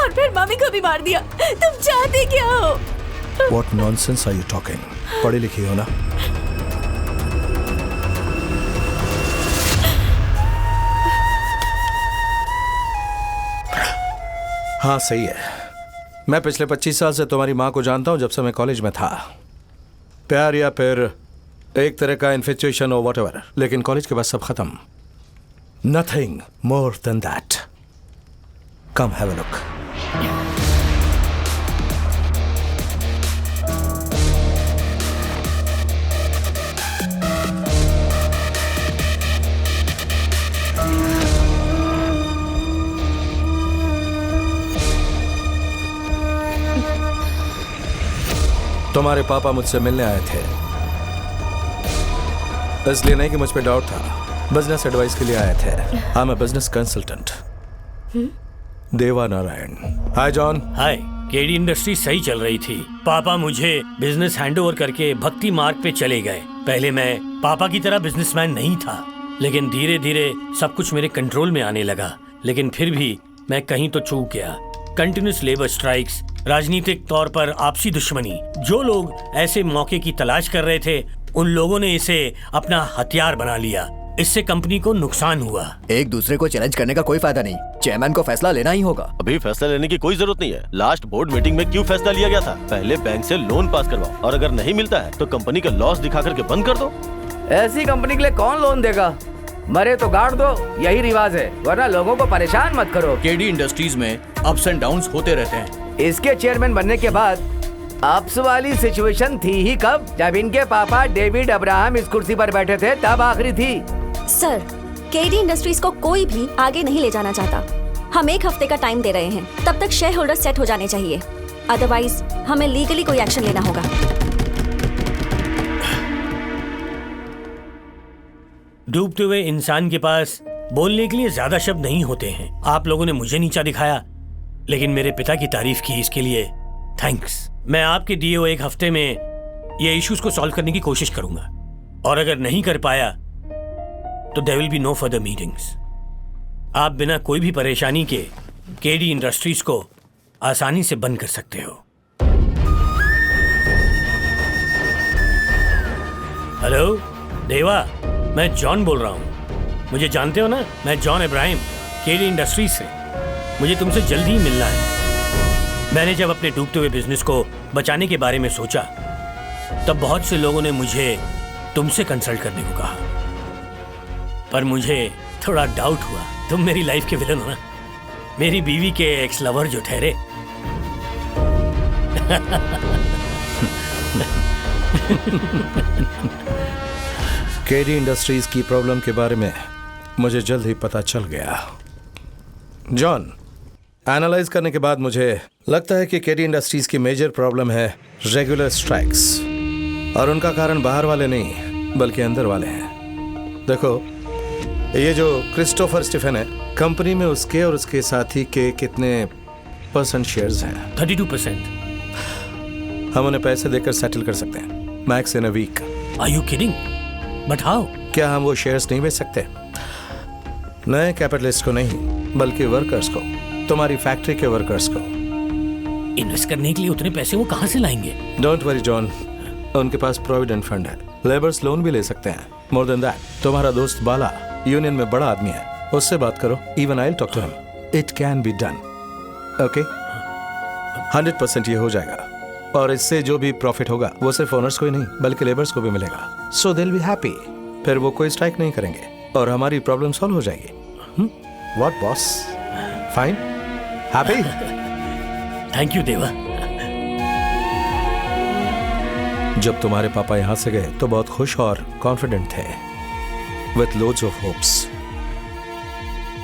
और फिर मम्मी को भी मार दिया। तुम चाहते क्या हो? What nonsense are you talking? पढ़ी लिखी हो ना? हाँ सही है। मैं पिछले 25 साल से तुम्हारी माँ को जानता हूँ, जब से मैं कॉलेज में था। प्यार या फिर एक तरह का इन्फेचुएशन हो, व्हाटएवर, लेकिन कॉलेज के बाद सब खत्म। Nothing more than that. Come have a look. तुम्हारे पापा मुझसे मिलने आए थे, इसलिए नहीं कि मुझ पे डाउट था, बिजनेस एडवाइस के लिए आए थे। I am a business consultant. देवा नारायण। हाय जॉन। हाय। केडी इंडस्ट्री सही चल रही थी। पापा मुझे बिजनेस हैंडओवर करके भक्ति मार्ग पे चले गए। पहले मैं पापा की तरह बिजनेसमैन नहीं था, लेकिन धीरे धीरे सब कुछ मेरे कंट्रोल में आने लगा। लेकिन फिर भी मैं कहीं तो चूक गया। कंटिन्यूस लेबर स्ट्राइक्स, राजनीतिक तौर पर आपसी दुश्मनी, जो लोग ऐसे मौके की तलाश कर रहे थे उन लोगों ने इसे अपना हथियार बना लिया। इससे कंपनी को नुकसान हुआ। एक दूसरे को चैलेंज करने का कोई फायदा नहीं, चेयरमैन को फैसला लेना ही होगा। अभी फैसला लेने की कोई जरूरत नहीं है। लास्ट बोर्ड मीटिंग में क्यों फैसला लिया गया था? पहले बैंक से लोन पास करवाओ और अगर नहीं मिलता है तो कंपनी का लॉस दिखा करके बंद कर दो। ऐसी कंपनी के लिए कौन लोन देगा? मरे तो गाड़ दो, यही रिवाज है, वरना लोगों को परेशान मत करो। केडी इंडस्ट्रीज में अप्स एंड डाउन्स होते रहते हैं। इसके चेयरमैन बनने के बाद अप्स वाली सिचुएशन थी ही कब? जब इनके पापा डेविड अब्राहम इस कुर्सी पर बैठे थे, तब आखिरी थी। सर, केडी इंडस्ट्रीज को कोई भी आगे नहीं ले जाना चाहता। हम 1 हफ्ते का टाइम दे रहे हैं, तब तक शेयर होल्डर सेट हो जाने चाहिए, अदरवाइज हमें लीगली कोई एक्शन लेना होगा। डूबते हुए इंसान के पास बोलने के लिए ज्यादा शब्द नहीं होते हैं। आप लोगों ने मुझे नीचा दिखाया, लेकिन मेरे पिता की तारीफ की, इसके लिए थैंक्स। मैं आपके दिए हुए 1 हफ्ते में ये इश्यूज को सॉल्व करने की कोशिश करूंगा, और अगर नहीं कर पाया तो there will be no further meetings. आप बिना कोई भी परेशानी के केडी इंडस्ट्रीज को आसानी से बंद कर सकते हो। हेलो देवा, मैं जॉन बोल रहा हूँ। मुझे जानते हो ना? मैं जॉन इब्राहिम, केडी इंडस्ट्रीज से। मुझे तुमसे जल्दी ही मिलना है। मैंने जब अपने डूबते हुए बिजनेस को बचाने के बारे में सोचा, तब बहुत से लोगों ने मुझे तुमसे कंसल्ट करने को कहा, पर मुझे थोड़ा डाउट हुआ। तुम मेरी लाइफ के विलन हो ना, मेरी बीवी के एक्स लवर जो ठहरे। केडी इंडस्ट्रीज की प्रॉब्लम के बारे में मुझे जल्द ही पता चल गया। जॉन, एनालाइज करने के बाद मुझे लगता है कि केडी इंडस्ट्रीज की मेजर प्रॉब्लम है रेगुलर स्ट्राइक्स, और उनका कारण बाहर वाले नहीं बल्कि अंदर वाले हैं। देखो, ये जो क्रिस्टोफर स्टीफन है, कंपनी में उसके और उसके साथी के कितने % शेयर्स हैं? 32%। हम उन्हें पैसे देकर सेटल कर सकते हैं, max in a week. Are you kidding? But how? क्या हम वो शेयर्स नहीं बेच सकते? नए कैपिटलिस्ट को नहीं, बल्कि वर्कर्स को, तुम्हारी फैक्ट्री के वर्कर्स को। इन्वेस्ट करने के लिए उतने पैसे वो कहां से लाएंगे? डोंट वरी जॉन, उनके पास प्रोविडेंट फंड है, लेबर्स लोन भी ले सकते हैं। मोर देन दैट, तुम्हारा दोस्त बाला यूनियन में बड़ा आदमी है, उससे बात करो। Even I will talk to him. It can be done. Okay, 100% ये हो जाएगा, और इससे जो भी प्रॉफिट होगा वो सिर्फ ओनर्स को ही नहीं बल्कि लेबर्स को भी मिलेगा। सो दे विल बी हैप्पी। फिर वो कोई स्ट्राइक नहीं करेंगे और हमारी प्रॉब्लम सॉल्व हो जाएगी। What boss? Fine? Happy? Thank you देवा। जब तुम्हारे पापा यहाँ से गए तो बहुत खुश और कॉन्फिडेंट थे, विथ लोड्स ऑफ होप्स।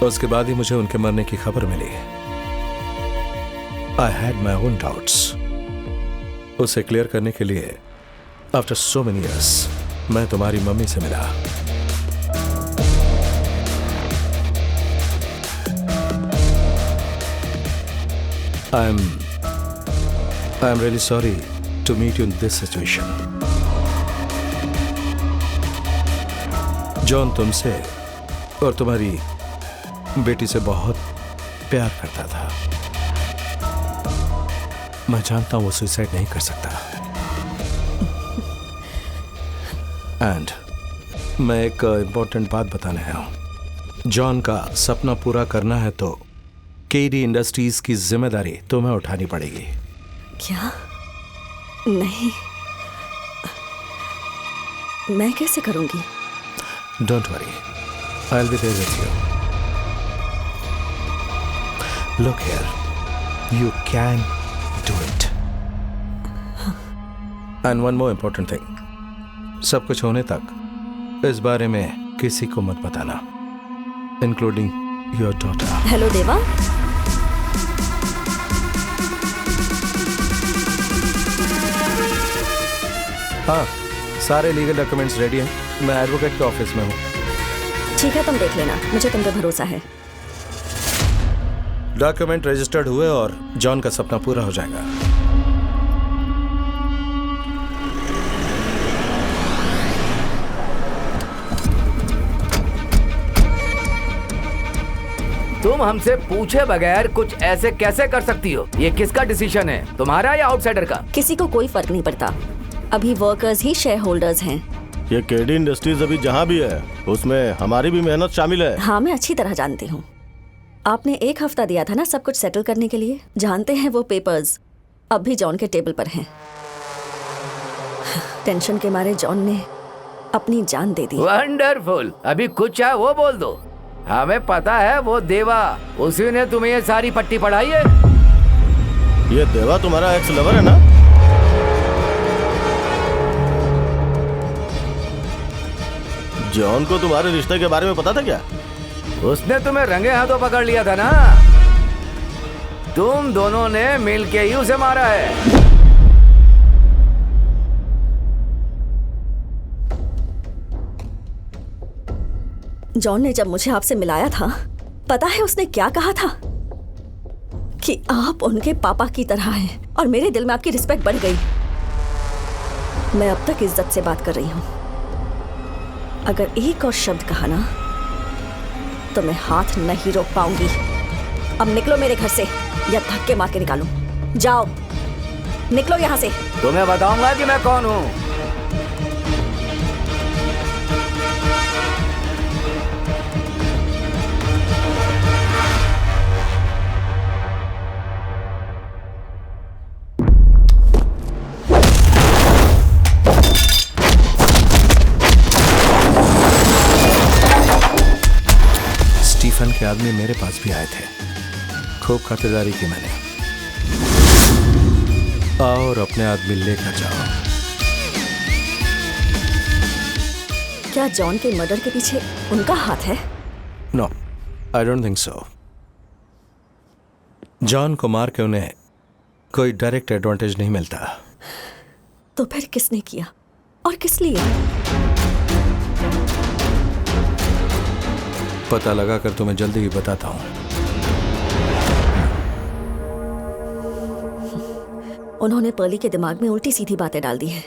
उसके बाद ही मुझे उनके मरने की खबर मिली। I had my own doubts. उसे क्लियर करने के लिए आफ्टर सो मेनी ईयर्स मैं तुम्हारी मम्मी से मिला। I am really sorry to meet you in this situation. John तुमसे और तुम्हारी बेटी से बहुत प्यार करता था। मैं जानता हूं वो सुसाइड नहीं कर सकता। एंड मैं एक इंपॉर्टेंट बात बताने आया हूं। जॉन का सपना पूरा करना है तो केडी इंडस्ट्रीज की जिम्मेदारी तुम्हें उठानी पड़ेगी। क्या? नहीं, मैं कैसे करूंगी? Don't worry, I will be there with you. Look here, you can do it. And one more important thing. सब कुछ होने तक इस बारे में किसी को मत बताना, including your daughter. हेलो देवा। हाँ, सारे लीगल डॉक्यूमेंट्स रेडी हैं। मैं एडवोकेट के ऑफिस में हूँ। ठीक है, तुम देख लेना, मुझे तुम पे भरोसा है। डॉक्यूमेंट रजिस्टर्ड हुए और जॉन का सपना पूरा हो जाएगा। तुम हमसे पूछे बगैर कुछ ऐसे कैसे कर सकती हो? ये किसका डिसीजन है, तुम्हारा या आउटसाइडर का? किसी को कोई फर्क नहीं पड़ता। अभी वर्कर्स ही शेयर होल्डर्स हैं। ये केडी इंडस्ट्रीज अभी जहाँ भी है उसमें हमारी भी मेहनत शामिल है। हाँ, मैं अच्छी तरह जानती हूँ। आपने 1 हफ्ता दिया था ना सब कुछ सेटल करने के लिए। जानते हैं वो पेपर्स अब भी जॉन के टेबल पर हैं। टेंशन के मारे जॉन ने अपनी जान दे दी। वंडरफुल। अभी कुछ है वो बोल दो। हमें पता है वो देवा, उसी ने तुम्हें ये सारी पट्टी पढ़ाई है। ये देवा तुम्हारा एक्स लवर है ना? जॉन को तुम्हारे रिश्ते के बारे में पता था क्या? उसने तुम्हें रंगे हाथों पकड़ लिया था ना। तुम दोनों ने मिलके ही उसे मारा है। जॉन ने जब मुझे आपसे मिलाया था, पता है उसने क्या कहा था? कि आप उनके पापा की तरह हैं और मेरे दिल में आपकी रिस्पेक्ट बढ़ गई। मैं अब तक इज्जत से बात कर रही हूं। अगर एक और शब्द कहा ना तो मैं हाथ नहीं रोक पाऊंगी। अब निकलो मेरे घर से या धक्के मार के निकालूं। जाओ, निकलो यहाँ से। तुम्हें बताऊंगा कि मैं कौन हूँ। स्टीफन के आदमी मेरे पास भी आए थे। खूब खातिरदारी की मैंने। आओ और अपने आदमी लेकर जाओ। क्या जॉन के मर्डर के पीछे उनका हाथ है? No, I don't think so. John को मार के उन्हें कोई डायरेक्ट एडवांटेज नहीं मिलता। तो फिर किसने किया और किस लिए? पता लगा कर तुम्हें जल्दी ही बताता हूं। उन्होंने पर्ली के दिमाग में उल्टी सीधी बातें डाल दी है।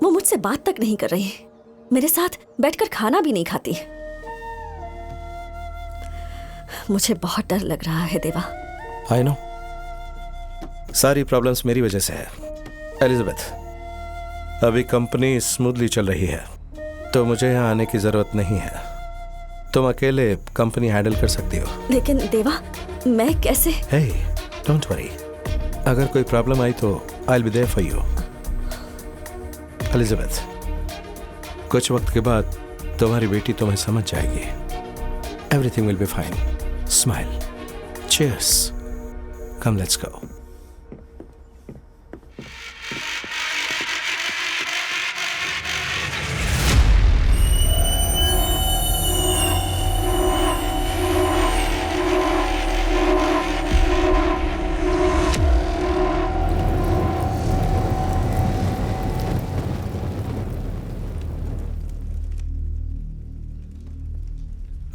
वो मुझसे बात तक नहीं कर रही, मेरे साथ बैठकर खाना भी नहीं खाती। मुझे बहुत डर लग रहा है देवा। आई नो, सारी प्रॉब्लम्स मेरी वजह से है। एलिजाबेथ, अभी कंपनी स्मूथली चल रही है तो मुझे यहाँ आने की जरूरत नहीं है। तुम अकेले कंपनी हैंडल कर सकती हो। लेकिन देवा, मैं कैसे? Hey, don't worry. अगर कोई प्रॉब्लम आई तो I will be there for you. Elizabeth, कुछ वक्त के बाद तुम्हारी बेटी तुम्हें समझ जाएगी। Everything will be fine. Smile. Cheers. Come, let's go.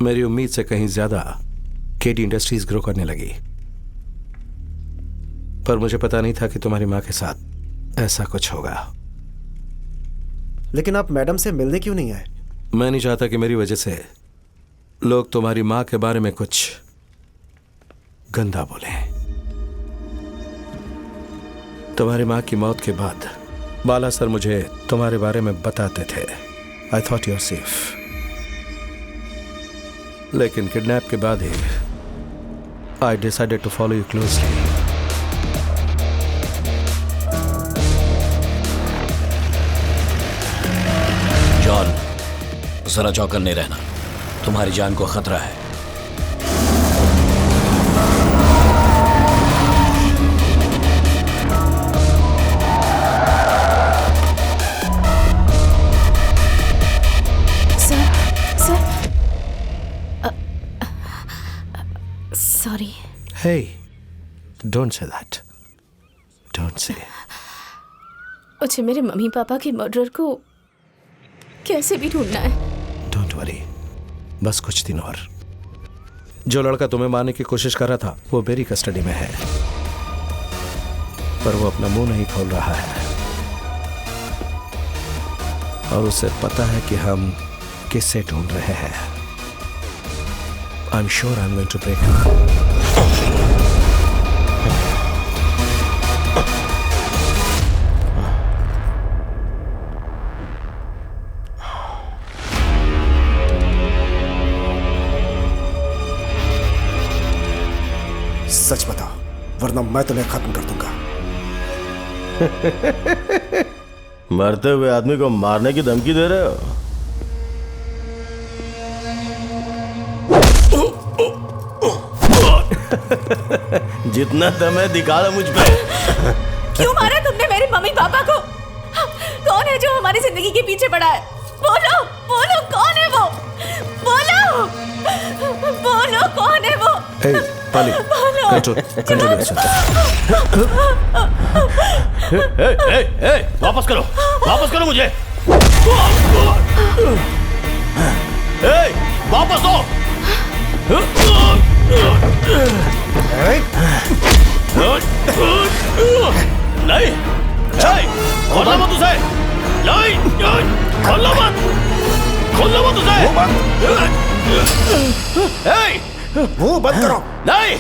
मेरी उम्मीद से कहीं ज्यादा केडी इंडस्ट्रीज ग्रो करने लगी, पर मुझे पता नहीं था कि तुम्हारी माँ के साथ ऐसा कुछ होगा। लेकिन आप मैडम से मिलने क्यों नहीं आए? मैं नहीं चाहता कि मेरी वजह से लोग तुम्हारी माँ के बारे में कुछ गंदा बोलें। तुम्हारी माँ की मौत के बाद बाला सर मुझे तुम्हारे बारे में बताते थे। I thought you are safe, लेकिन किडनैप के बाद ही I decided to follow you closely. John, जरा चौकन्ने रहना, तुम्हारी जान को खतरा है। Sorry. Hey, don't say that. Don't say. मुझे मेरे मम्मी पापा के मर्डर को कैसे भी ढूंढना है। Don't worry. बस कुछ दिन और। जो लड़का तुम्हें मारने की कोशिश कर रहा था वो मेरी कस्टडी में है, पर वो अपना मुंह नहीं खोल रहा है और उसे पता है कि हम किससे ढूंढ रहे हैं। I'm sure I'm going to break him. सच बताओ, वरना मैं तुम्हें खत्म कर दूंगा। मरते हुए आदमी को मारने की धमकी दे रहे हो? जितना दम है दिखा दो मुझ पे। क्यों मारा तुमने मेरे मम्मी पापा को? कौन है जो हमारी जिंदगी के पीछे पड़ा है? बोलो बोलो, कौन है वो? बोलो बोलो, कौन है वो? Hey, पाली, कंट्रोल yourself. वापस करो मुझे। वापस दो। नहीं, खोलना मत उसे। नहीं, खोलना मत उसे। मुंह बंद करो। नहीं।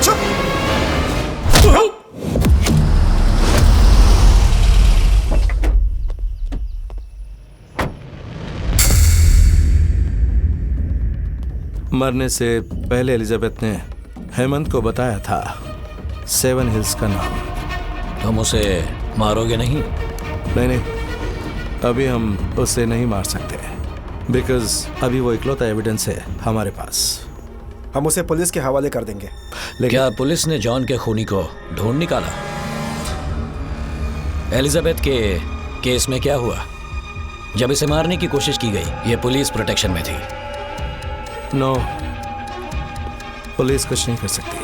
चुप। मरने से पहले एलिजाबेथ ने हेमंत को बताया था 7 हिल्स का नाम। तुम उसे मारोगे नहीं? नहीं, अभी हम उसे नहीं मार सकते, बिकॉज अभी वो इकलौता एविडेंस है हमारे पास। हम उसे पुलिस के हवाले कर देंगे। लेकिन क्या पुलिस ने जॉन के खूनी को ढूंढ निकाला? एलिजाबेथ के केस में क्या हुआ? जब इसे मारने की कोशिश की गई, ये पुलिस प्रोटेक्शन में थी। नो, पुलिस कुछ नहीं कर सकती।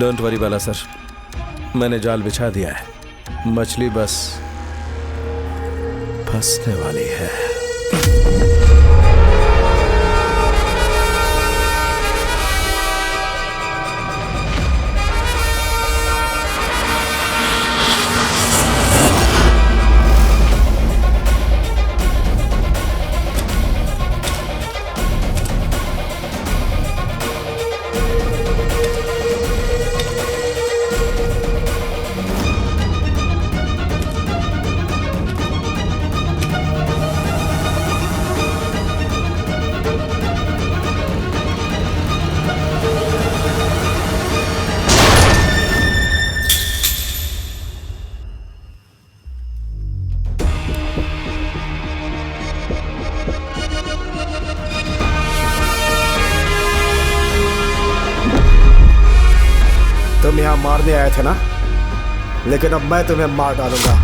डोंट वरी बाला सर, मैंने जाल बिछा दिया है, मछली बस फंसने वाली है। तुम यहाँ मारने आए थे ना, लेकिन अब मैं तुम्हें मार डालूंगा।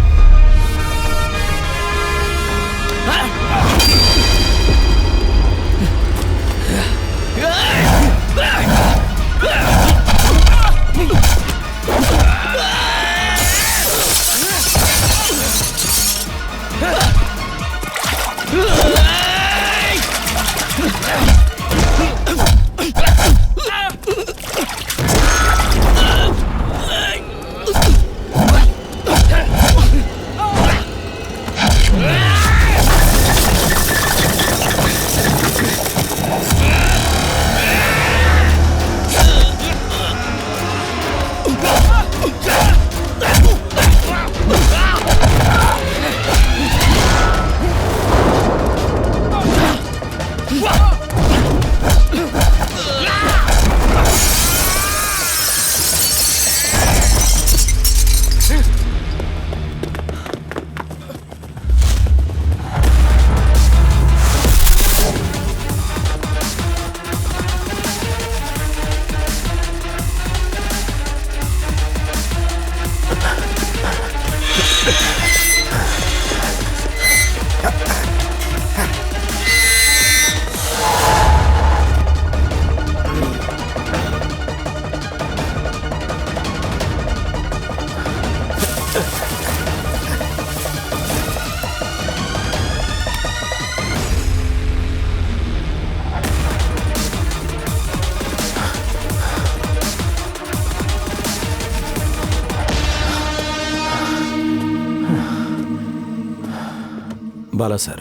Bala sir,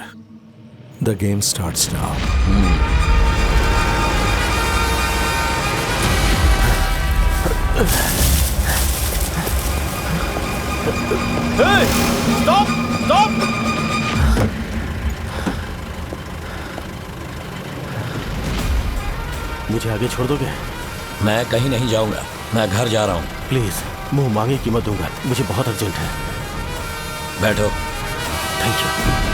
the game starts now. Hey! Stop! Stop! मुझे आगे छोड़ दोगे? मैं कहीं नहीं जाऊंगा, मैं घर जा रहा हूँ। प्लीज, मुंह मांगे कीमत दूंगा, मुझे बहुत अर्जेंट है। बैठो। Thank you.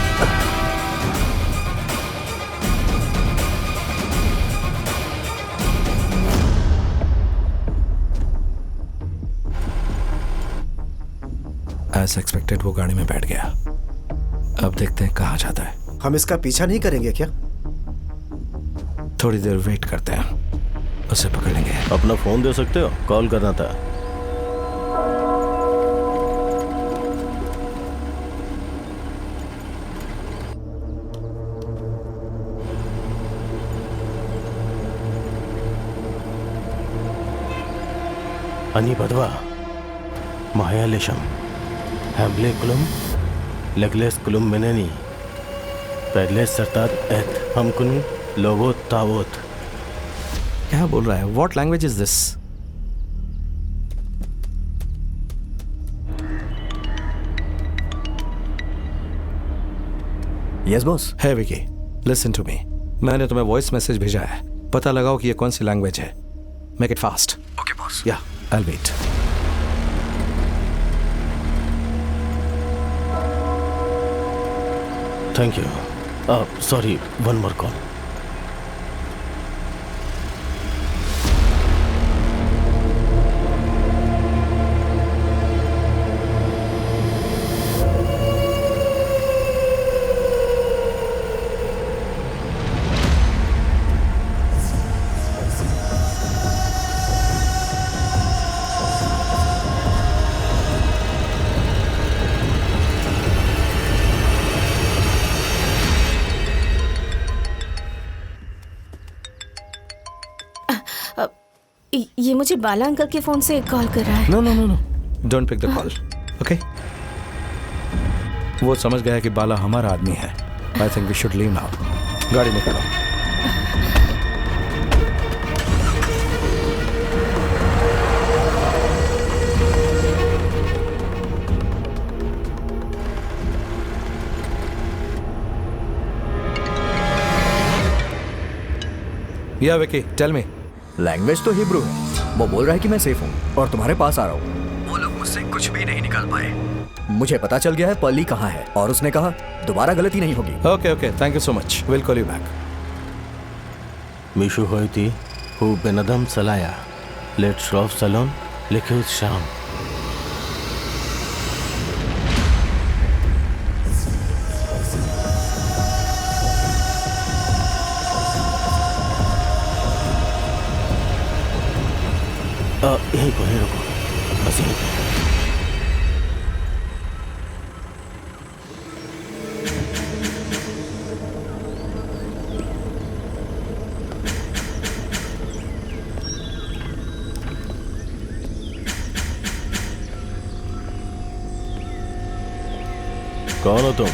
As expected, वो गाड़ी में बैठ गया। अब देखते हैं कहाँ जाता है। हम इसका पीछा नहीं करेंगे क्या? थोड़ी देर वेट करते हैं, उसे पकड़ लेंगे। अपना फोन दे सकते हो? कॉल करना था। अनि बदवा महायालेशम हैम्बले कुलुम लगलेस कुलुम मेनेनी पैडलेस सरताद एत हम कुन लोगो तावोत। क्या बोल रहा है? What language is this? Yes, boss. Hey Vicky, listen to me. मैंने तुम्हें वॉइस मैसेज भेजा है, पता लगाओ कि ये कौन सी लैंग्वेज है। Make it fast. Okay, boss. Yeah, I'll wait. Thank you. Sorry, one more call. ये मुझे बाला अंकल के फोन से कॉल कर रहा है। No. Don't pick the call. Okay? वो समझ गया कि बाला हमारा आदमी है। I think we should leave now. गाड़ी निकालो। Yeah, Vicky, tell me. Language तो हिब्रू है। वो बोल रहा है कि मैं सेफ हूँ और तुम्हारे पास आ रहा हूँ। वो लोग मुझसे कुछ भी नहीं निकाल पाए। मुझे पता चल गया है पर्ली कहाँ है और उसने कहा दोबारा गलती नहीं होगी। Okay, thank you so much. We'll call you back. मिशु होती हु बेनदम सलाया लेट श्रॉफ सलोन लिखित शाम। यहीं रुको बस यहीं पे। कौन हो तुम?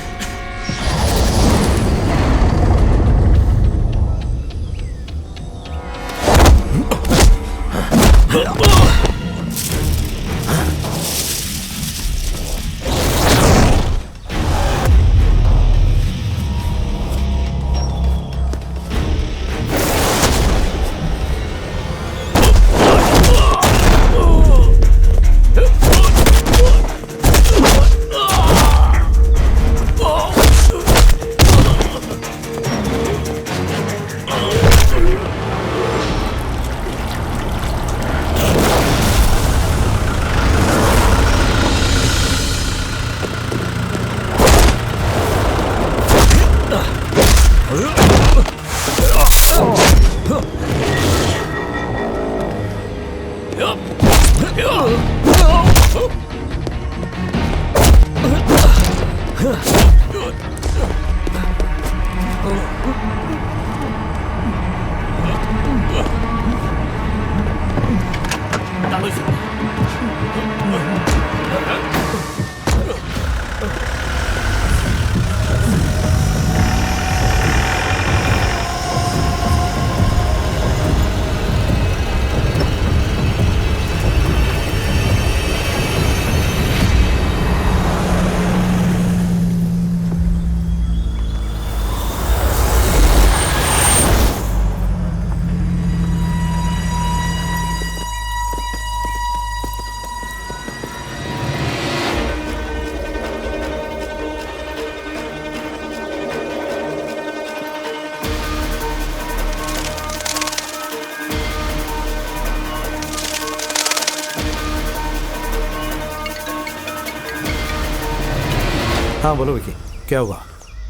हाँ बोलो विकी, क्या हुआ?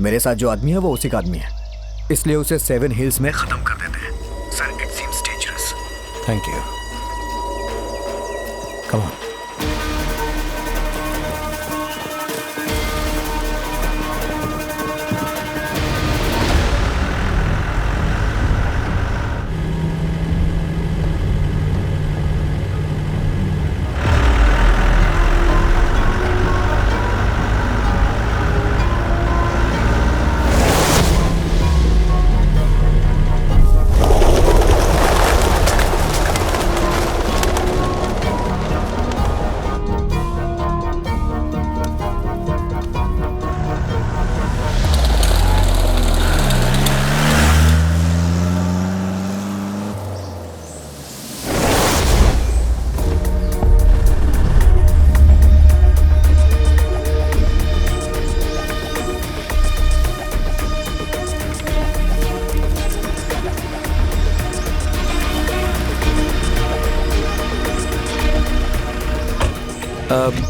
मेरे साथ जो आदमी है वो उसी का आदमी है, इसलिए उसे 7 हिल्स में खत्म कर देते हैं। Sir, it seems dangerous. Thank you. Come on.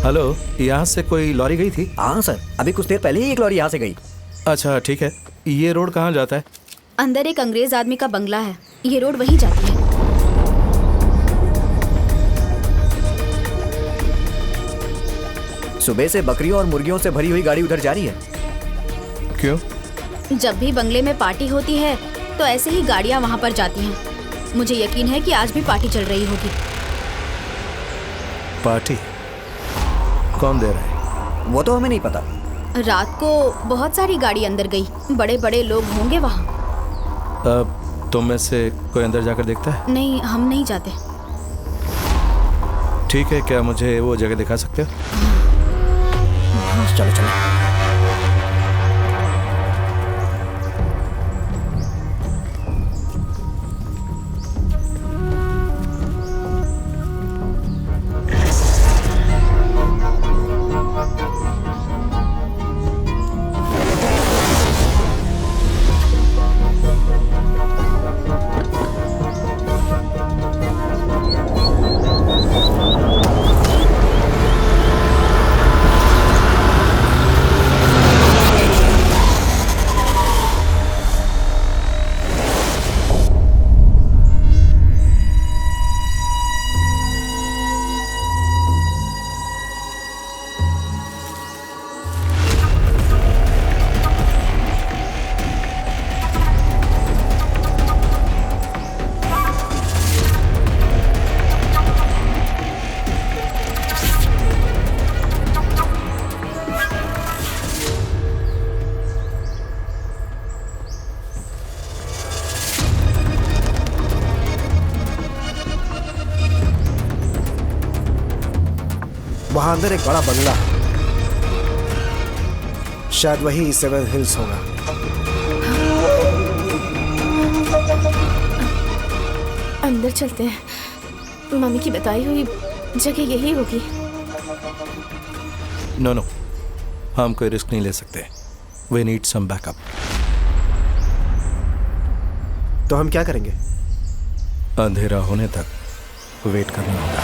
Hello, यहाँ से कोई लॉरी गई थी? हाँ सर, अभी कुछ देर पहले ही एक लॉरी यहाँ से गई। अच्छा ठीक है, ये रोड कहाँ जाता है? अंदर एक अंग्रेज आदमी का बंगला है, ये रोड वही जाती है। सुबह से बकरियों और मुर्गियों से भरी हुई गाड़ी उधर जा रही है। क्यों? जब भी बंगले में पार्टी होती है तो ऐसे ही गाड़ियाँ वहाँ पर जाती हैं। मुझे यकीन है कि आज भी पार्टी चल रही होगी। पार्टी? कौन दे रहा है? वो तो हमें नहीं पता। रात को बहुत सारी गाड़ी अंदर गई, बड़े बड़े लोग होंगे वहाँ। अब तुम में से कोई अंदर जाकर देखता है? नहीं, हम नहीं जाते। ठीक है, क्या मुझे वो जगह दिखा सकते हो? चलो चलो। वहां अंदर एक बड़ा बंगला है, शायद वही 7 हिल्स होगा। अंदर चलते हैं, मम्मी की बताई हुई जगह यही होगी। नो, हम कोई रिस्क नहीं ले सकते। We need some backup. तो हम क्या करेंगे? अंधेरा होने तक वेट करना होगा।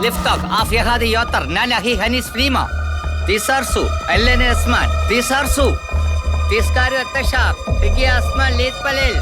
Liftog af jehadi jotar nanahi hanis prima. Tisarsu, ellene asman, tisarsu. Tiskaru atashak, igi asman let palel.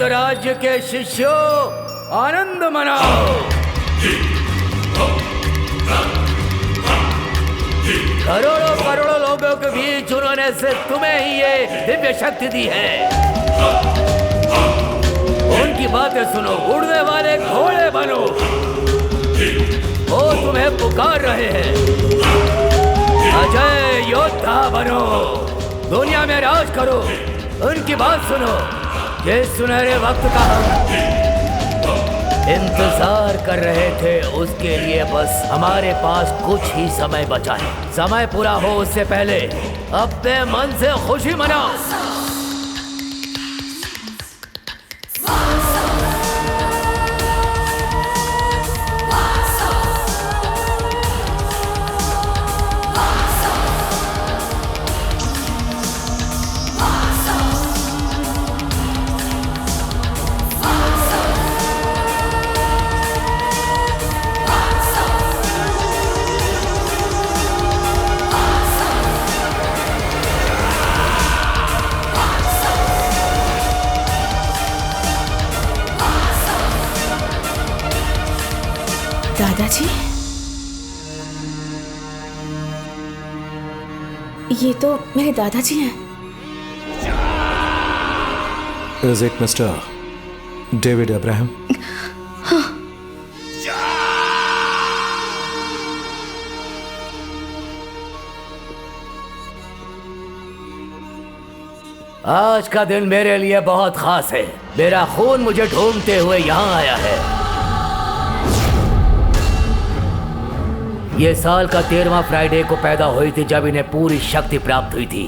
राज्य के शिष्यों आनंद मनाओ। करोड़ों करोड़ों लोगों के बीच उन्होंने सिर्फ तुम्हें ही ये दिव्य शक्ति दी है। उनकी बातें सुनो, उड़ने वाले घोड़े बनो। वो तुम्हें पुकार रहे हैं, अजय योद्धा बनो, दुनिया में राज करो। उनकी बात सुनो, ये सुनहरे वक्त का हम इंतजार कर रहे थे, उसके लिए बस हमारे पास कुछ ही समय बचा है। समय पूरा हो उससे पहले अपने मन से खुशी मनाओ। दादाजी, ये तो मेरे दादाजी हैं। Is it Mr. David Abraham? हाँ। आज का दिन मेरे लिए बहुत खास है। मेरा खून मुझे ढूंढते हुए यहाँ आया है। ये साल का 13वां फ्राइडे को पैदा हुई थी जब इन्हें पूरी शक्ति प्राप्त हुई थी।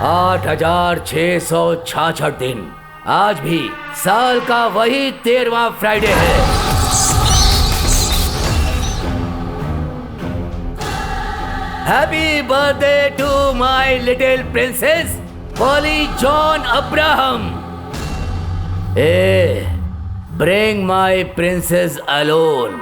8666 दिन। आज भी साल का वही 13वां फ्राइडे है। Happy birthday to my little princess Polly John Abraham. Bring my princess alone.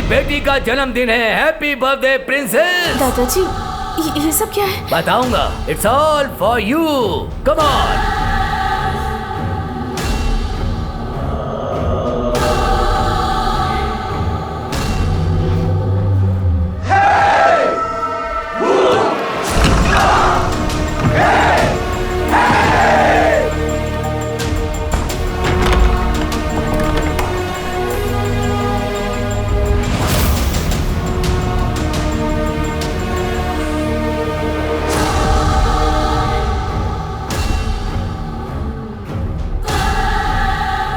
बेटी का जन्मदिन है। Happy birthday princess. दादाजी, ये सब क्या है? बताऊंगा। It's all for you. Come on.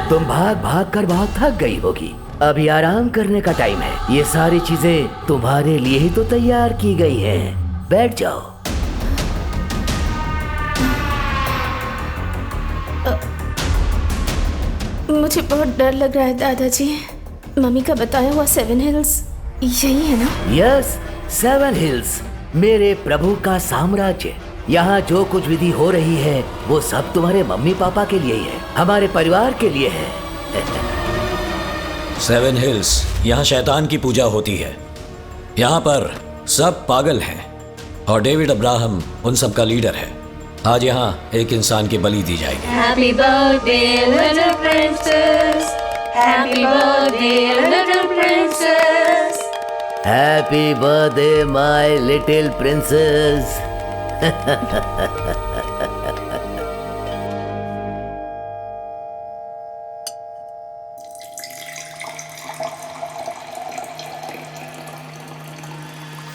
तुम भाग भाग कर बहुत थक गई होगी। अभी आराम करने का टाइम है। ये सारी चीजें तुम्हारे लिए ही तो तैयार की गई हैं। बैठ जाओ। मुझे बहुत डर लग रहा है दादाजी। मम्मी का बताया हुआ 7 हिल्स यही है ना? यस, 7 हिल्स मेरे प्रभु का साम्राज्य। यहाँ जो कुछ विधि हो रही है वो सब तुम्हारे मम्मी पापा के लिए ही है, हमारे परिवार के लिए है। 7 हिल्स, यहाँ शैतान की पूजा होती है। यहाँ पर सब पागल हैं और डेविड अब्राहम उन सब का लीडर है। आज यहाँ एक इंसान की बलि दी जाएगी। Happy birthday, little princess. Happy birthday, little princess. Happy birthday, my little princess.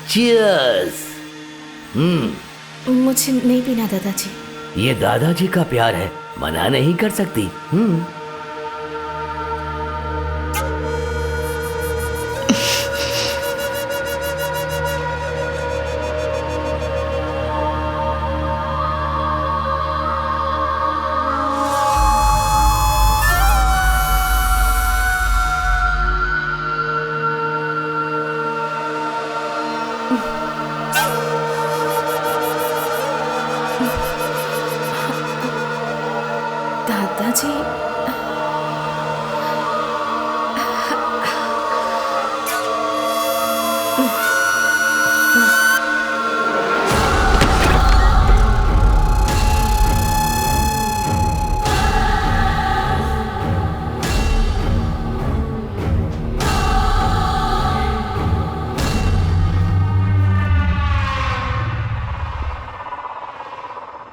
Cheers. मुझे नहीं पीना दादाजी। ये दादाजी का प्यार है, मना नहीं कर सकती। दादाजी,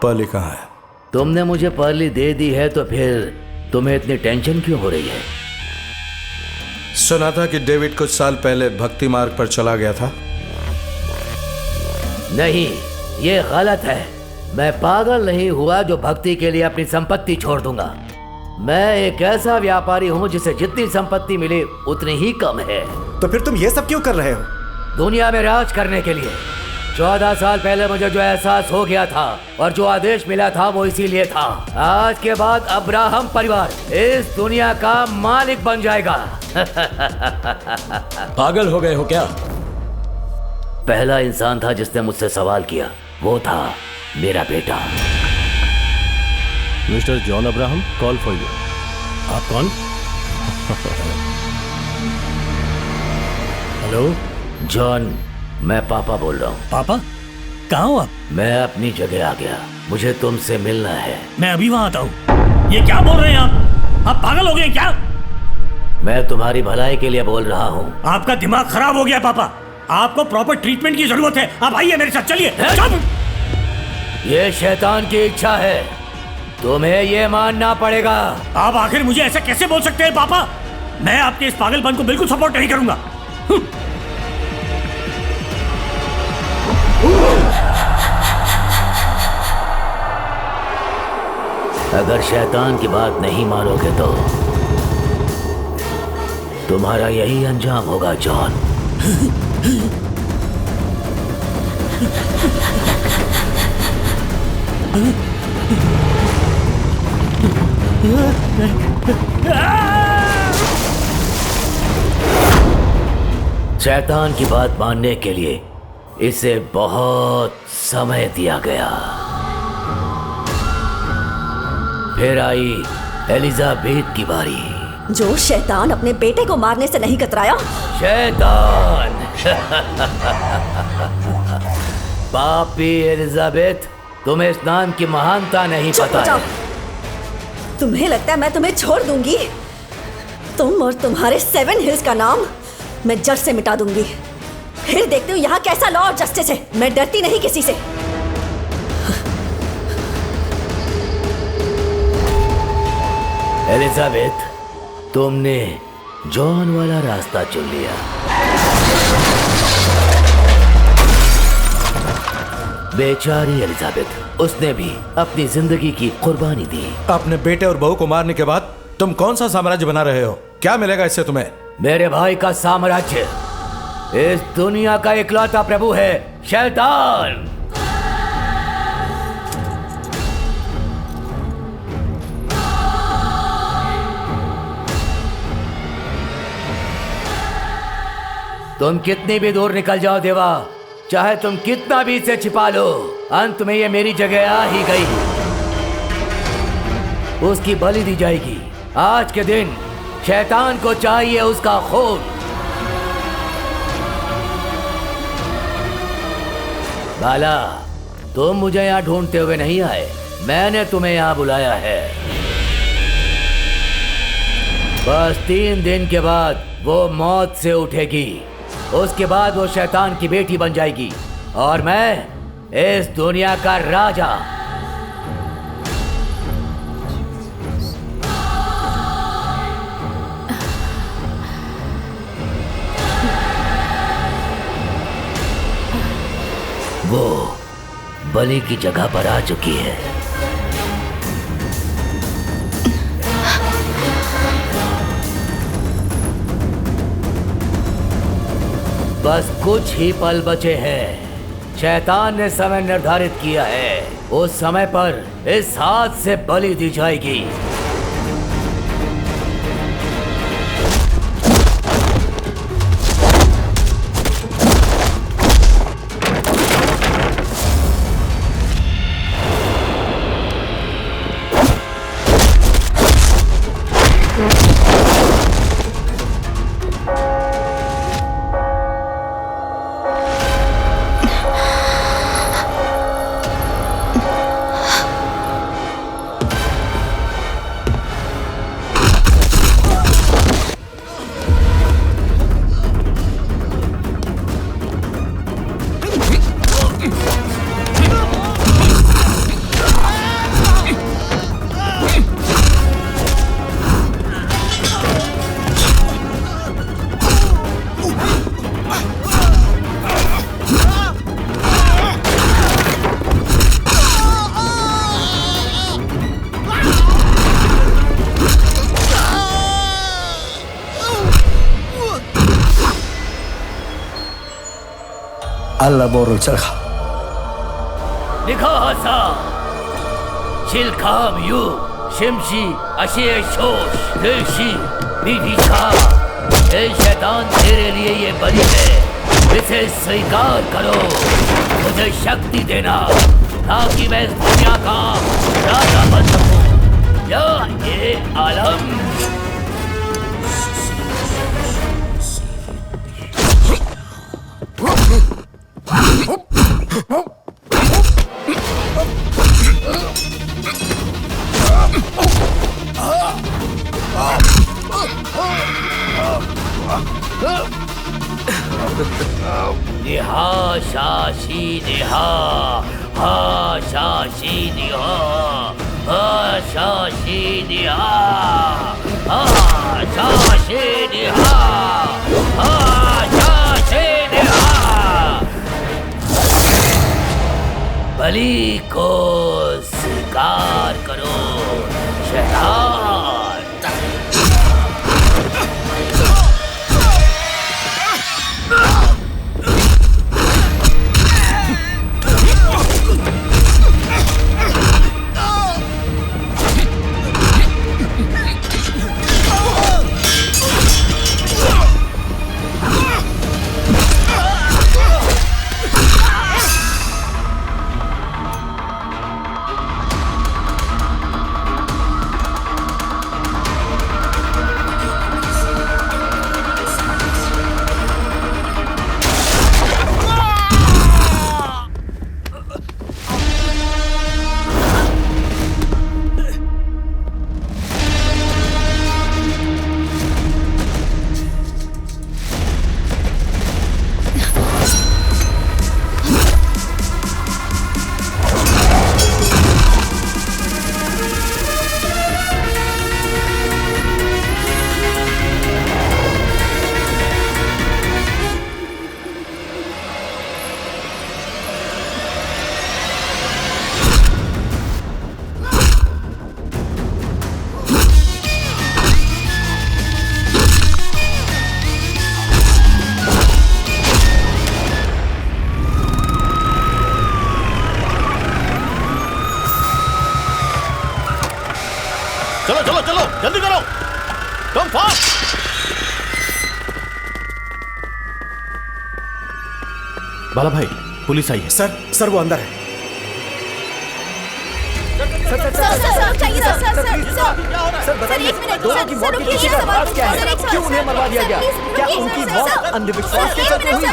पर्ली कहाँ है? तुमने मुझे पर्ली दे दी है तो फिर तुम्हें इतनी टेंशन क्यों हो रही है? सुना था कि डेविड कुछ साल पहले भक्ति मार्ग पर चला गया था। नहीं, ये गलत है। मैं पागल नहीं हुआ जो भक्ति के लिए अपनी संपत्ति छोड़ दूंगा। मैं एक ऐसा व्यापारी हूँ जिसे जितनी संपत्ति मिले उतनी ही कम है। तो फिर तुम ये सब क्यों कर रहे हो? दुनिया में राज करने के लिए। 14 साल पहले मुझे जो एहसास हो गया था और जो आदेश मिला था वो इसीलिए था। आज के बाद अब्राहम परिवार इस दुनिया का मालिक बन जाएगा। पागल हो गए हो क्या? पहला इंसान था जिसने मुझसे सवाल किया, वो था मेरा बेटा। Mister John Abraham, call for you. आप कौन? हेलो जॉन, मैं पापा बोल रहा हूँ। पापा? कहाँ हो आप? मैं अपनी जगह आ गया, मुझे तुमसे मिलना है। मैं अभी वहाँ आता हूँ। ये क्या बोल रहे हैं आप पागल हो गए क्या? मैं तुम्हारी भलाई के लिए बोल रहा हूँ। आपका दिमाग खराब हो गया पापा, आपको प्रॉपर ट्रीटमेंट की जरूरत है। आप आइए मेरे साथ, चलिए। ये शैतान की इच्छा है, तुम्हें ये मानना पड़ेगा। आप आखिर मुझे ऐसा कैसे बोल सकते हैं पापा? मैं आपके इस पागलपन को बिल्कुल सपोर्ट नहीं करूंगा। अगर शैतान की बात नहीं मानोगे तो तुम्हारा यही अंजाम होगा जॉन। शैतान की बात मानने के लिए इसे बहुत समय दिया गया। फिर आई एलिजाबेथ की बारी। जो शैतान अपने बेटे को मारने से नहीं कतराया। शैतान। पापी एलिजाबेथ, तुम्हें इस नाम की महानता नहीं पता है। तुम्हें लगता है मैं तुम्हें छोड़ दूंगी? तुम और तुम्हारे 7 हिल्स का नाम मैं जड़ से मिटा दूंगी। फिर देखते हो यहाँ कैसा लॉ और जस्टिस है। मैं डरती नहीं किसी से। एलिजाबेथ, तुमने जॉन वाला रास्ता चुन लिया। बेचारी एलिजाबेथ, उसने भी अपनी जिंदगी की कुर्बानी दी। अपने बेटे और बहू को मारने के बाद तुम कौन सा साम्राज्य बना रहे हो? क्या मिलेगा इससे तुम्हें? मेरे भाई का साम्राज्य इस दुनिया का इकलौता प्रभु है, शैतान। तुम कितनी भी दूर निकल जाओ देवा, चाहे तुम कितना भी इसे छिपा लो, अंत में ये मेरी जगह आ ही गई। उसकी बलि दी जाएगी। आज के दिन शैतान को चाहिए उसका खून। बाला, तुम मुझे यहाँ ढूंढते हुए नहीं आए, मैंने तुम्हें यहाँ बुलाया है। बस 3 दिन के बाद वो मौत से उठेगी। उसके बाद वो शैतान की बेटी बन जाएगी और मैं इस दुनिया का राजा। वो बलि की जगह पर आ चुकी है। बस कुछ ही पल बचे हैं। शैतान ने समय निर्धारित किया है, उस समय पर इस हाथ से बलि दी जाएगी। Allah borul cerha. निखासा शिलखाम यू शिमशी अशेशोश दिलशी बीभीषा ए शैतान तेरे लिए ये बलि है, इसे स्वीकार करो। मुझे शक्ति देना ताकि मैं इस दुनिया का राजा बन सकूं। या ये आलम निहा शाशी निहा हा शाशी निहा हा शाशी निहा हा शाशी निहा हा शाशी निहा। बलि को स्वीकार करो शैतान। चलो चलो चलो जल्दी करो, कम फास्ट। बाला भाई पुलिस आई है। सर वो अंदर है। दोनों की मौत के पीछे का राज क्या है? क्यों उन्हें मरवा दिया गया? क्या उनकी मौत अंधविश्वास के चलते हुई?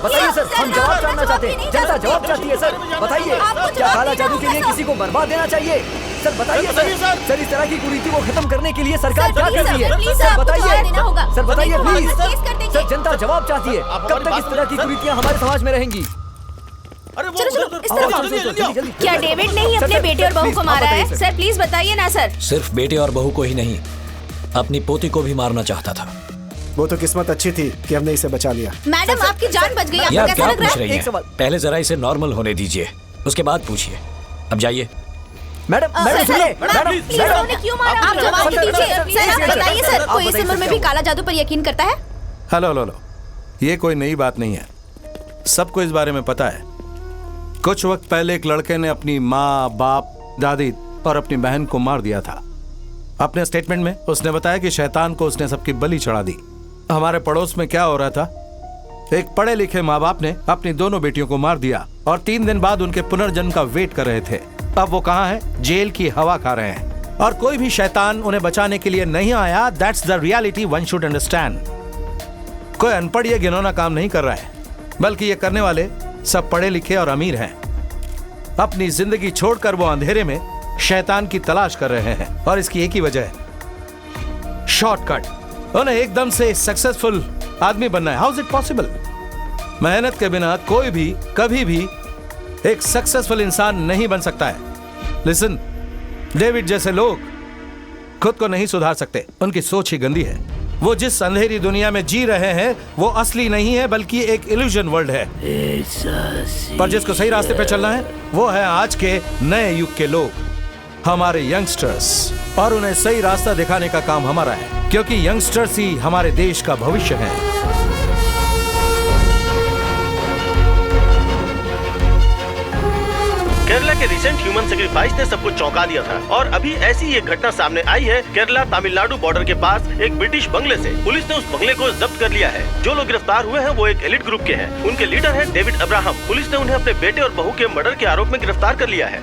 बताइए सर, हम जवाब जानना चाहते हैं। जनता जवाब चाहती है सर, बताइए क्या काला जादू के लिए किसी को बर्बाद देना चाहिए? सर बताइए सर, इस तरह की कुरीति को खत्म करने के लिए सरकार क्या कर रही है? सर बताइए, सर बताइए प्लीज। सर जनता जवाब चाहती है। कब तक इस तरह की कुरीतियां हमारे समाज में रहेंगी? क्या डेविड ने ही अपने बेटे और बहू को मारा है? सर प्लीज बताइए ना सर। सिर्फ बेटे और बहू को ही नहीं, अपनी पोती को भी मारना चाहता था। वो तो किस्मत अच्छी थी कि हमने इसे बचा लिया। मैडम आपकी जान बच गई, आपको कैसा लग रहा है? एक सवाल, पहले जरा इसे नॉर्मल होने दीजिए, उसके बाद पूछिए। अब जाइए। मैडम सुनिए, प्लीज उन्होंने क्यों मारा? आप जवाब दीजिए। सर आप बताइए सर, कोई इस उम्र में भी काला जादू पर यकीन करता है? हेलो, ये कोई नई बात नहीं है, सबको इस बारे में पता है। कुछ वक्त पहले एक लड़के ने अपनी माँ, बाप, दादी और अपनी बहन को मार दिया था। अपने स्टेटमेंट में उसने बताया कि शैतान को उसने सबकी बलि चढ़ा दी। हमारे पड़ोस में क्या हो रहा था, एक पढ़े लिखे माँ बाप ने अपनी दोनों बेटियों को मार दिया और 3 दिन बाद उनके पुनर्जन्म का वेट कर रहे थे। अब वो कहाँ हैं? जेल की हवा खा रहे हैं और कोई भी शैतान उन्हें बचाने के लिए नहीं आया। That's the reality one should understand. कोई अनपढ़ ये घिनौना काम नहीं कर रहा है, बल्कि ये करने वाले सब पढ़े लिखे और अमीर हैं। अपनी जिंदगी छोड़कर वो अंधेरे में शैतान की तलाश कर रहे हैं और इसकी एक ही वजह है, शॉर्टकट। उन्हें एकदम से सक्सेसफुल आदमी बनना है। How is it possible? मेहनत के बिना कोई भी कभी भी एक सक्सेसफुल इंसान नहीं बन सकता है। लिसन, डेविड जैसे लोग खुद को नहीं सुधार सकते, उनकी सोच ही गंदी है। वो जिस अंधेरी दुनिया में जी रहे हैं वो असली नहीं है, बल्कि एक इल्यूजन वर्ल्ड है। पर जिसको सही रास्ते पे चलना है वो है आज के नए युग के लोग, हमारे यंगस्टर्स, और उन्हें सही रास्ता दिखाने का काम हमारा है, क्योंकि यंगस्टर्स ही हमारे देश का भविष्य है। केरले केरला के रिसेंट ह्यूमन सेक्रीफाइस ने सबको चौंका दिया था और अभी ऐसी एक घटना सामने आई है केरला तमिलनाडु बॉर्डर के पास एक ब्रिटिश बंगले से। पुलिस ने उस बंगले को जब्त कर लिया है। जो लोग गिरफ्तार हुए हैं वो एक एलिट ग्रुप के हैं। उनके लीडर है डेविड अब्राहम। पुलिस ने उन्हें अपने बेटे और बहू के मर्डर के आरोप में गिरफ्तार कर लिया है।